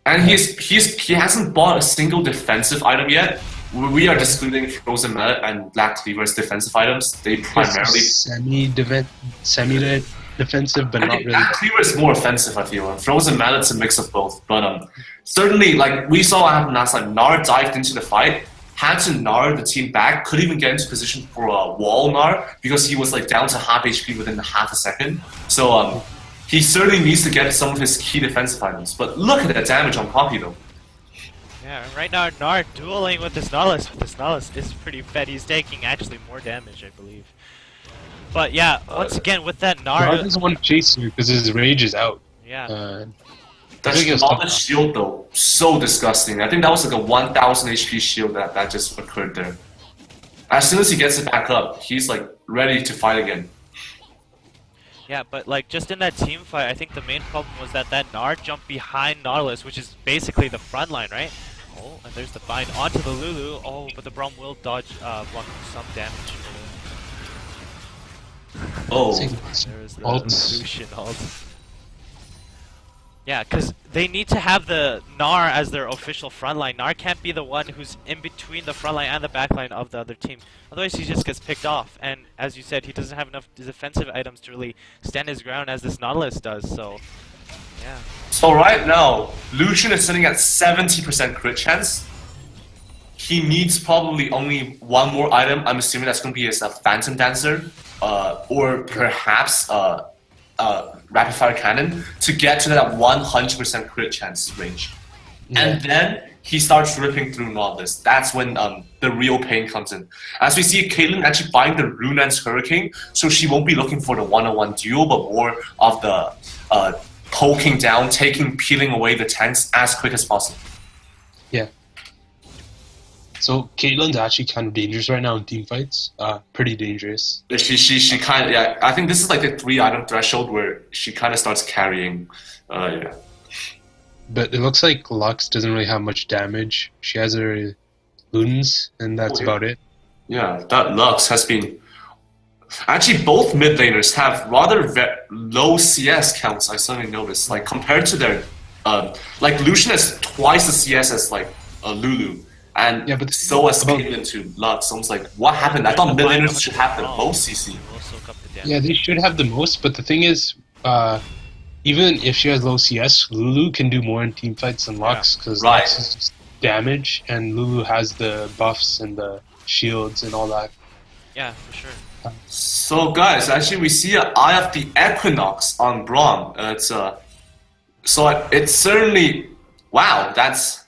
And he hasn't bought a single defensive item yet. We are excluding Frozen Mallet and Black Cleaver as defensive items. They primarily semi-defensive, but I not think really. Black Cleaver is more offensive, I feel. And Frozen Mallet's a mix of both. But certainly, like we saw what happened last time, Gnar dived into the fight, had to Gnar the team back, couldn't even get into position for a wall Gnar because he was like down to half HP within half a second. So he certainly needs to get some of his key defensive items. But look at the damage on Poppy though. Yeah, right now Gnar dueling with this Nautilus. This Nautilus is pretty fed. He's taking actually more damage, I believe. But yeah, once again with that Gnar Gnar... doesn't want to chase you because his rage is out. Yeah. That knowledge shield though, so disgusting. I think that was like a 1000 HP shield that just occurred there. As soon as he gets it back up, he's like ready to fight again. Yeah, but like just in that team fight, I think the main problem was that Gnar jumped behind Nautilus, which is basically the front line, right? Oh, and there's the bind onto the Lulu. Oh, but the Braum will dodge, block some damage. Oh, There is the Ult. Lucian ult. Yeah, because they need to have the Gnar as their official frontline. Gnar can't be the one who's in between the frontline and the backline of the other team. Otherwise, he just gets picked off. And as you said, he doesn't have enough defensive items to really stand his ground as this Nautilus does. So, yeah. So right now, Lucian is sitting at 70% crit chance. He needs probably only one more item. I'm assuming that's going to be his Phantom Dancer, or perhaps Rapid Fire Cannon to get to that 100% crit chance range. Yeah. And then he starts ripping through Nautilus. That's when the real pain comes in. As we see, Caitlyn actually buying the Rune's Hurricane, so she won't be looking for the one-on-one duel, but more of the poking down, peeling away the tanks as quick as possible. Yeah. So Caitlyn's actually kind of dangerous right now in team fights. Pretty dangerous. She kind of, yeah. I think this is like the 3-item threshold where she kind of starts carrying. Yeah. But it looks like Lux doesn't really have much damage. She has her Lunes, and that's about it. Yeah, that Lux has been. Actually, both mid laners have rather low CS counts. I suddenly noticed, like compared to their, like Lucian has twice the CS as like Lulu. And yeah, but so has Caitlyn to Lux. So I was like, what happened? I thought mid laners should have the most CC. Yeah, they should have the most, but the thing is, even if she has low CS, Lulu can do more in team fights than Lux, because Lux is just damage, and Lulu has the buffs and the shields and all that. Yeah, for sure. So guys, actually we see an Eye of the Equinox on Braum. So it's certainly, wow, that's...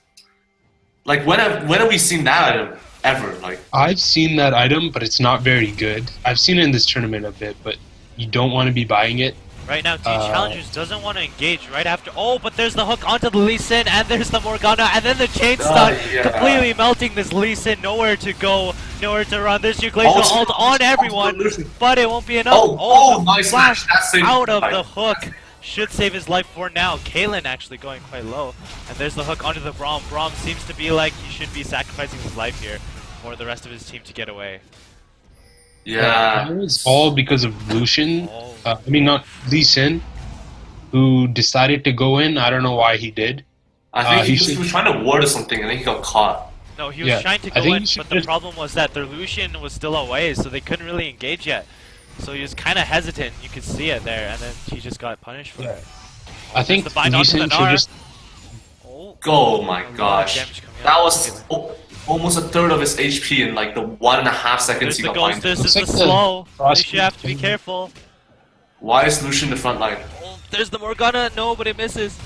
Like, when have we seen that item ever? Like, I've seen that item, but it's not very good. I've seen it in this tournament a bit, but you don't want to be buying it. Right now, Challenjourz doesn't want to engage right after. Oh, but there's the hook onto the Lee Sin, and there's the Morgana, and then the chain stun, completely melting this Lee Sin. Nowhere to go, nowhere to run. There's your Glacial ult on everyone, but it won't be enough. Oh, nice flash That's out of the hook. Should save his life for now. Caitlyn actually going quite low. And there's the hook onto the Braum. Braum seems to be like he should be sacrificing his life here for the rest of his team to get away. Yeah. It was all because of Lucian. I mean, not Lee Sin, who decided to go in. I don't know why he did. I think he was trying to ward or something, and then he got caught. No, he was trying to go in, but the problem was that their Lucian was still away, so they couldn't really engage yet. So he was kind of hesitant. You could see it there, and then he just got punished for it. I think Lee Sin should just... Oh my gosh. That was almost a third of his HP in like the 1.5 seconds he got binded. This is the slow. You should have to be careful. Why is Lucian the front line? Oh, there's the Morgana. No, but it misses.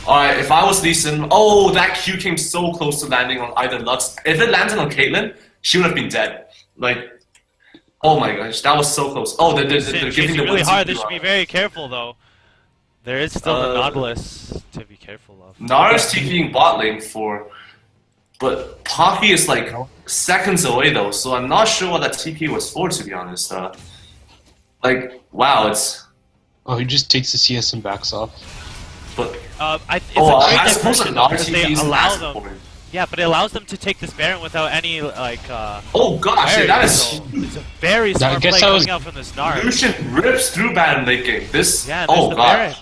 Alright, if I was Lee Sin, oh, that Q came so close to landing on either Lux. If it landed on Caitlyn, she would have been dead. Like, oh my gosh, that was so close. Oh, they're giving the really hard. They should be very careful though. There is still the Nautilus to be careful of. Nara's TPing bot lane for, but Poppy is like seconds away though, so I'm not sure what that TP was for, to be honest. Like, wow, it's... Oh, he just takes the CS and backs off. But it's a great I suppose another because TP they is allow them. important. Yeah, but it allows them to take this Baron without any like. Oh gosh, yeah, that is. So it's a very smart play coming out from this Gnar. Lucian rips through Baron late game. This. Yeah, oh the god. Baron.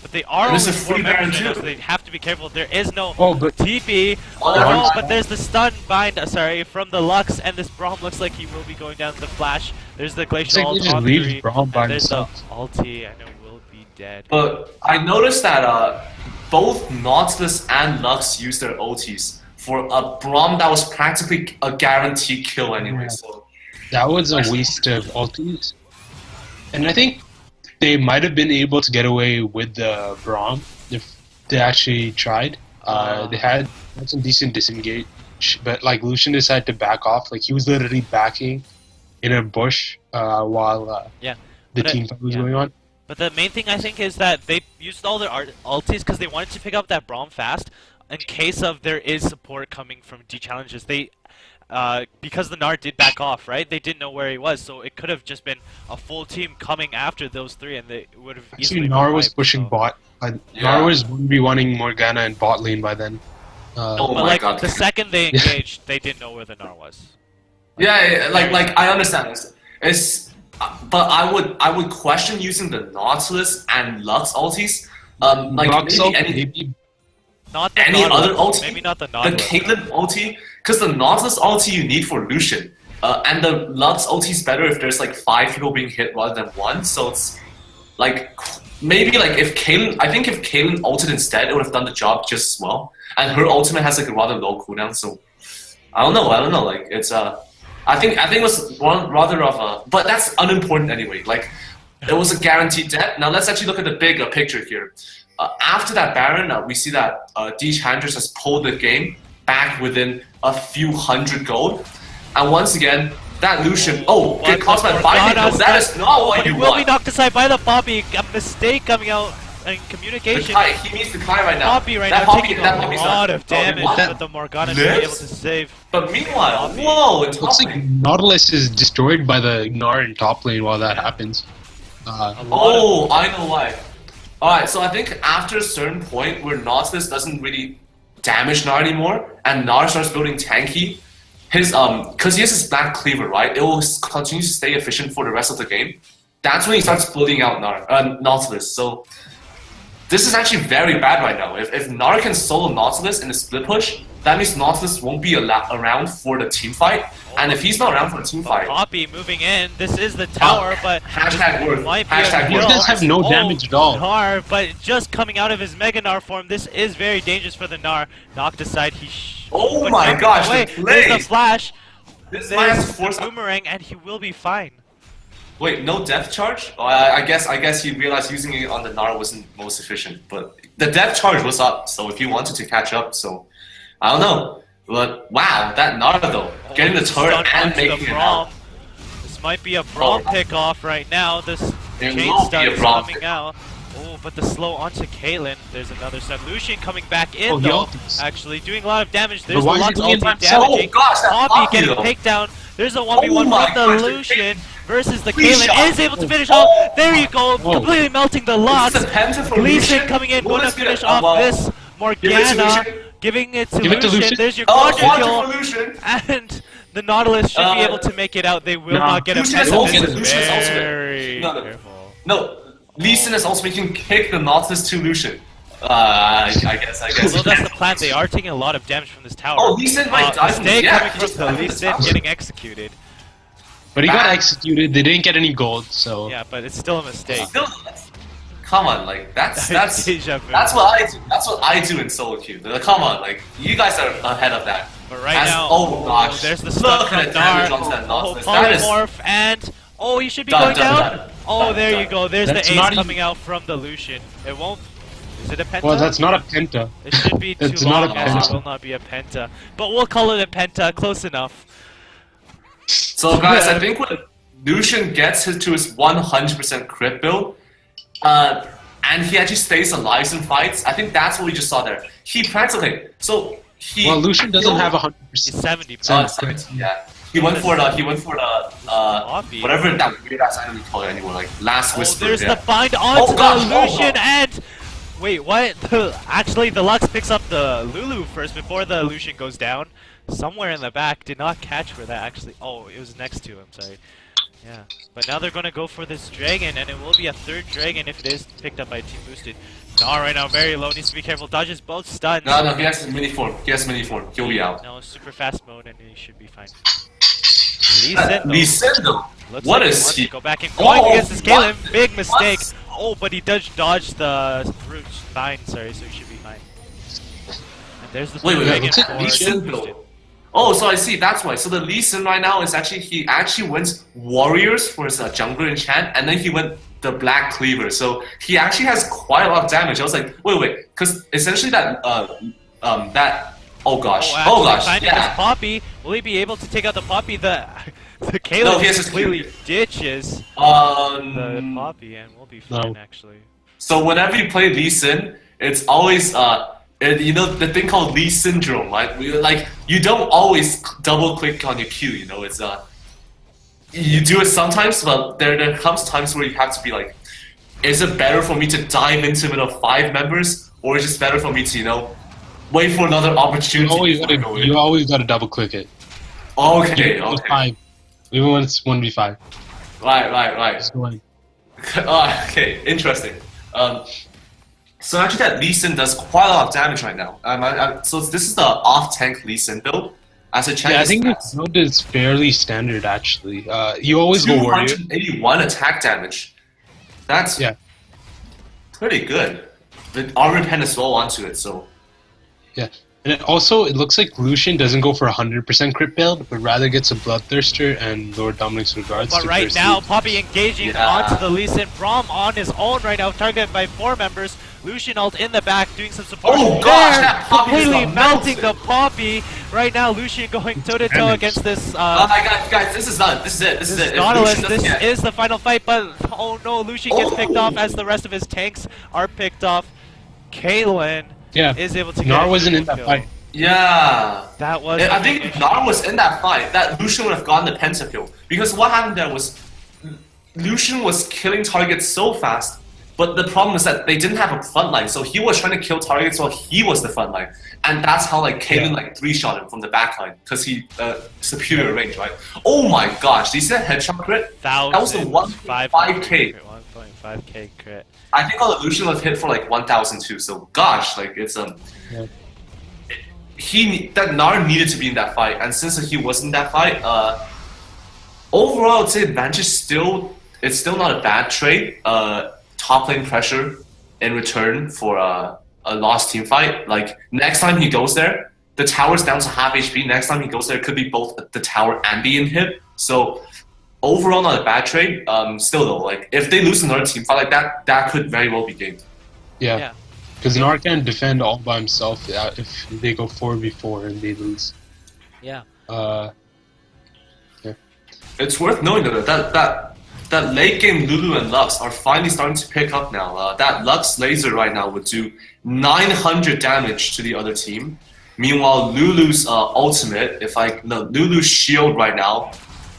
But they are this only is free Baron too. So they have to be careful. There is no but TP. Oh, but there's the stun bind. Sorry, from the Lux, and this Braum looks like he will be going down to the flash. There's the Glacial ult on the tree. There's the ulti. I know he will be dead. But I noticed that both Nautilus and Lux used their ultis for a Braum that was practically a guaranteed kill anyway. Yeah. So that was a waste of ultis, and I think they might have been able to get away with the Braum if they actually tried. They had some decent disengage, but like Lucian decided to back off. Like he was literally backing in a bush while the team fight was going on. But the main thing I think is that they used all their ultis because they wanted to pick up that Braum fast in case of there is support coming from Challenjourz. They because the Gnar did back off, right? They didn't know where he was, so it could have just been a full team coming after those three, and they would have easily. Actually, Gnar was pushing bot. Gnar was 1v1ing Morgana and bot lane by then. oh but my like god. the second they engaged, they didn't know where the Gnar was. Yeah, like I understand this. It's but I would question using the Nautilus and Lux ultis Like Roxel, maybe Not the any Nautilus. other ulti? Maybe not the the Nautilus. Caitlyn ulti, because the Nautilus ulti you need for Lucian, and the Lux ulti is better if there's like 5 people being hit rather than 1. So it's like maybe like if Caitlyn, I think if Caitlyn ulted instead, it would have done the job just as well. And her ultimate has like a rather low cooldown, so I don't know. Like it's I think it was one rather of a, but that's unimportant anyway. Like it was a guaranteed death. Now let's actually look at the bigger picture here. After that Baron, we see that Challenjourz has pulled the game back within a few hundred gold. And once again, that Lucian, get caught by Biden. That is not what you He will be want. knocked aside by the Poppy. A mistake coming out in communication. He needs to climb right now. Poppy right that now Poppy, taking that a Poppy's lot not- of damage, what? but the Morgana should be able Lives? to save. But meanwhile, Poppy. whoa, it's Looks Poppy. like Nautilus is destroyed by the Gnar in top lane while that happens. I know why. Alright, so I think after a certain point where Nautilus doesn't really damage Gnar anymore, and Gnar starts building tanky, his because he has his black cleaver, right? It will continue to stay efficient for the rest of the game. That's when he starts building out Nautilus. So this is actually very bad right now. If Gnar can solo Nautilus in a split push, that means Nautilus won't be around for the team fight. And if he's not around for the team fight, Poppy moving in. This is the tower, but hashtag worth. might be Hashtag a These worth. guys have no damage at all. Gnar, but just coming out of his Mega Gnar form, this is very dangerous for the Gnar. Knocked aside, Oh but my jumping gosh, away. the There's play! the flash. This man has There's to force the boomerang, and he will be fine. Wait, no depth charge? Oh, I guess he realized using it on the Gnar wasn't most efficient, but the depth charge was up, so if he wanted to catch up, so I don't know. But wow, that Gnar though, getting the turret Stun and onto the making it Braum. out. This might be a Braum pick off right now. This It chain will be stun a is Braum coming pick. out. Oh, but the slow onto Caitlyn. There's another stun. Lucian coming back in Oh, he though. ultis. Actually doing a lot of damage. There's the why is he Lux doing it by ulti himself? damaging. Oh gosh, that Poppy Poppy getting though. picked down. There's a 1v1 my from the gosh, Lucian versus the Please Caitlyn. shot. Is able to finish Oh. off. There you go. Whoa. Completely melting the This Lux. is a penta for Gleason Lucian. coming in. Well, Going to let's get finish it. off Well, this Give it to Morgana. Lucian. Giving it to Give it to Lucian. Lucian. There's your Oh, quadra quadra kill. for Lucian. And the Nautilus should be Uh, able to make it out. They will no. not get a Lucian has penta. ultimate. This is Lucian has ultimate. very No, no. careful. No, Lee Sin is also making kick the Nautilus to Lucian. I guess. Well, that's the plan. They are taking a lot of damage from this tower. Oh, Lee Sin might die from Mistake this. Yeah, coming he from just the died from Lee the Sin tower. getting executed. But he got Bad. executed. They didn't get any gold, so Yeah, but it's still a mistake. Still, come on, like that's Deja vu. that's what I do. That's what I do in solo queue. Come on, like you guys are ahead of that. But right As- now, oh gosh, there's the stun look from at the damage Gnar. onto that Oh, Nautilus. That is polymorph and he should be Done, going done, down. done. Oh, Done, there done. you go. There's That's the not ace even- coming out from the Lucian. It won't. Is it a penta? well, that's not a penta. It should be too It's not a long, as it penta. will not be a penta. But we'll call it a penta. Close enough. So guys, I think when Lucian gets to his 100% crit build, and he actually stays alive in fights, I think that's what we just saw there. He practically, so he. Well, Lucian doesn't have He's 100%. 70%. 70, yeah. He went for the Poppy. whatever that weird ass item we call it anymore, like last Oh, whisper. there's yeah. the bind onto gosh, the Lucian oh. and... Wait, what? Actually, the Lux picks up the Lulu first before the Lucian goes down. Somewhere in the back. Did not catch where that actually... Oh, it was next to him, sorry. Yeah. But now they're going to go for this dragon, and it will be a third dragon if it is picked up by Team Boosted. Gnar right now, very low. Needs to be careful. Dodges both stuns. No, he has mini form. He'll be out. Now super fast mode, and he should be fine. Lee Sin, though. Lee Sin though. Looks What like is he wants he? to go back and going Oh, against this what? Kaylin. Big mistake. What? Oh, but he does dodge the root bind, sorry, so he should be fine. And there's the Wait, dragon what's it? for Lee Sin Boosted. build. Oh, so I see. That's why. So the Lee Sin right now is actually he actually went warriors for his jungler enchant, and then he went the black cleaver. So he actually has quite a lot of damage. I was like, wait, because essentially that oh gosh, Oh, actually, finding yeah. this Poppy. Will he be able to take out the Poppy? The Kaylin No, he has his completely Q. ditches the Um, Poppy, and we'll be fine actually. so whenever you play Lee Sin, it's always you know the thing called Lee syndrome, right? You don't always double click on your Q. You know, it's you do it sometimes, but there comes times where you have to be like, is it better for me to dive into the middle of 5 members, or is it better for me to wait for another opportunity? You always gotta double click it. Okay, Even when it's okay, 5. Even when it's 1v5. right. So, like, Okay, interesting. So actually, that Lee Sin does quite a lot of damage right now. So this is the off-tank Lee Sin build. As a check, Yeah, I think this build is fairly standard actually. You always go warrior. 281 attack damage. That's pretty good. With armor pen as well onto it, so. Yeah. And it looks like Lucian doesn't go for 100% crit build, but rather gets a Bloodthirster and Lord Dominic's Regards. But right now, Poppy engaging onto the Lee Sin. Braum on his own right now, targeted by 4 members. Lucian ult in the back, doing some support. Oh gosh, that Poppy completely melting the Poppy. Right now, Lucian going toe-to-toe against this... guys, this is it. This is it. Nautilus, this is the final fight, but oh no, Lucian gets picked off as the rest of his tanks are picked off. Caitlyn is able to get Gnar wasn't in that fight. Yeah. That was... I think if Gnar was in that fight, that Lucian would have gotten the pentakill. Because what happened there was, Lucian was killing targets so fast, but the problem is that they didn't have a front line, so he was trying to kill targets while he was the front line. And that's how like Caitlyn like 3-shot him from the back line, because he superior range, right? Oh my gosh, did you see that headshot crit? That was the 1.5k. 1.5k crit. I think all the Lucian was hit for like 1,002, so gosh, like it's that Gnar needed to be in that fight, and since he was in that fight, overall I'd say advantage it's still not a bad trade. Top lane pressure in return for a lost team fight. Like next time he goes there, the tower's down to half HP. Next time he goes there, it could be both the tower and the inhib. So overall, not a bad trade. Still though, like if they lose another team fight like that, that could very well be gamed. Yeah, because Gnar can't defend all by himself if they go 4v4 and they lose. Yeah. It's worth knowing though that late game Lulu and Lux are finally starting to pick up now. That Lux laser right now would do 900 damage to the other team. Meanwhile, Lulu's ultimate, Lulu's shield right now,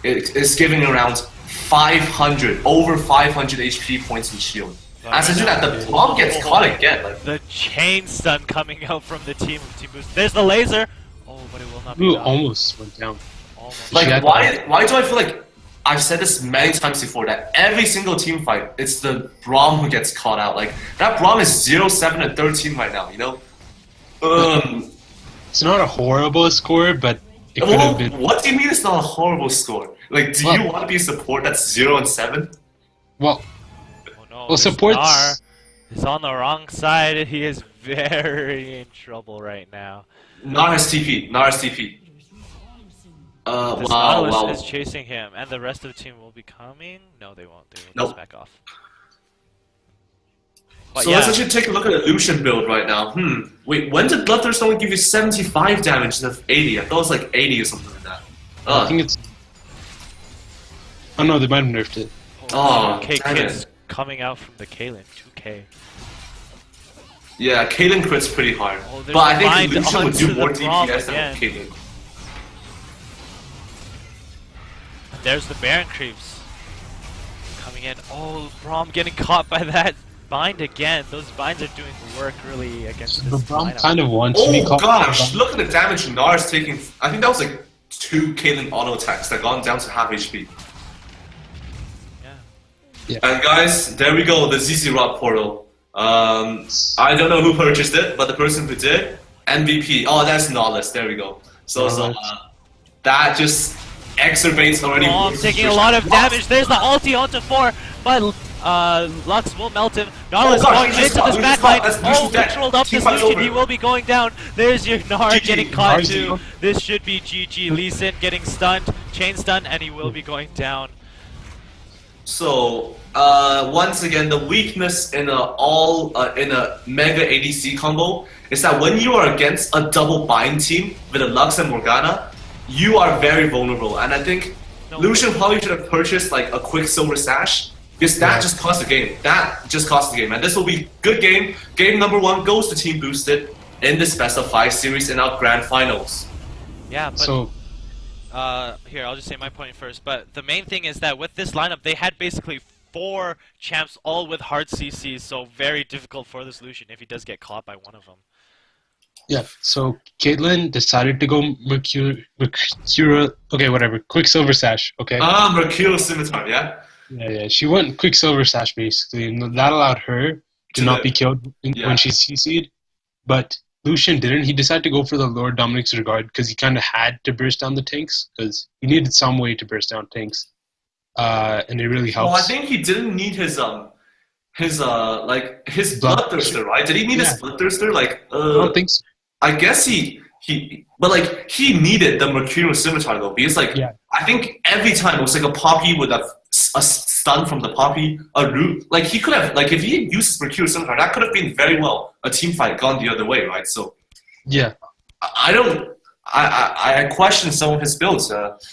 is giving around 500, over 500 HP points in shield. As I do that, the bomb gets caught again. Like the chain stun coming out from the team boost. There's the laser. Oh, but it will not be Lulu done. almost went down. Almost. Like why do I feel like I've said this many times before that every single team fight, it's the Braum who gets caught out. Like that Braum is 0-7 and 13 right now, you know? It's not a horrible score, but it could have been. What do you mean it's not a horrible score? Like, do you want to be a support that's 0-7? Well, oh, no, well, supports. Gnar is on the wrong side. He is very in trouble right now. Gnar has TP. Nautilus is chasing him, and the rest of the team will be coming. No, they won't. They will just back off. But so let's actually take a look at the Lucian build right now. Wait, when did Bloodthirst only give you 75 damage instead of 80? I thought it was like 80 or something like that. I think it's... Oh no, they might have nerfed it. Oh, 2K is coming out from the Caitlyn. 2K. Yeah, Caitlyn crits pretty hard. But I think Lucian would do more DPS than Caitlyn. There's the Baron creeps coming in. Oh, Braum getting caught by that bind again. Those binds are doing work really against this Braum kind of wants to be caught. Oh gosh, look at the damage Gnar is taking. I think that was like 2 Caitlyn auto attacks that gone down to half HP. Yeah. And guys, there we go, the ZZ Rod portal. I don't know who purchased it, but the person who did, MVP. Oh, that's Nautilus. There we go. So that just exacerbates already. Oh, taking a lot of damage. There's the ulti onto 4, but Lux will melt him. Nautilus going into this backline. Oh, controlled up this Lucian. He will be going down. There's your Gnar getting caught too. This should be GG. Lee Sin getting stunned, chain stunned, and he will be going down. So once again, the weakness in a mega ADC combo is that when you are against a double bind team with a Lux and Morgana, you are very vulnerable. And I think Lucian probably should have purchased like a Quicksilver Sash, because that just cost the game. That just cost the game. And this will be good game. Game number 1 goes to Team Boosted in this best of 5 series in our grand finals. Yeah, but here, I'll just say my point first. But the main thing is that with this lineup, they had basically 4 champs all with hard CCs, so very difficult for this Lucian if he does get caught by one of them. Yeah, so Caitlyn decided to go Quicksilver Sash, okay? Mercurial Scimitar, yeah? Yeah, she went Quicksilver Sash basically, and that allowed her to not be killed when she's CC'd. But Lucian didn't. He decided to go for the Lord Dominic's Regard because he kind of had to burst down the tanks because he needed some way to burst down tanks. And it really helps. Well, I think he didn't need his bloodthirster, right? Did he need his bloodthirster? Like, I don't think so. I guess he needed the Mercurial Scimitar though, because I think every time it was like a Poppy with a stun from the Poppy, a root. Like he could have, like if he used his Mercurial Scimitar, that could have been very well a team fight gone the other way, right? So yeah, I question some of his builds.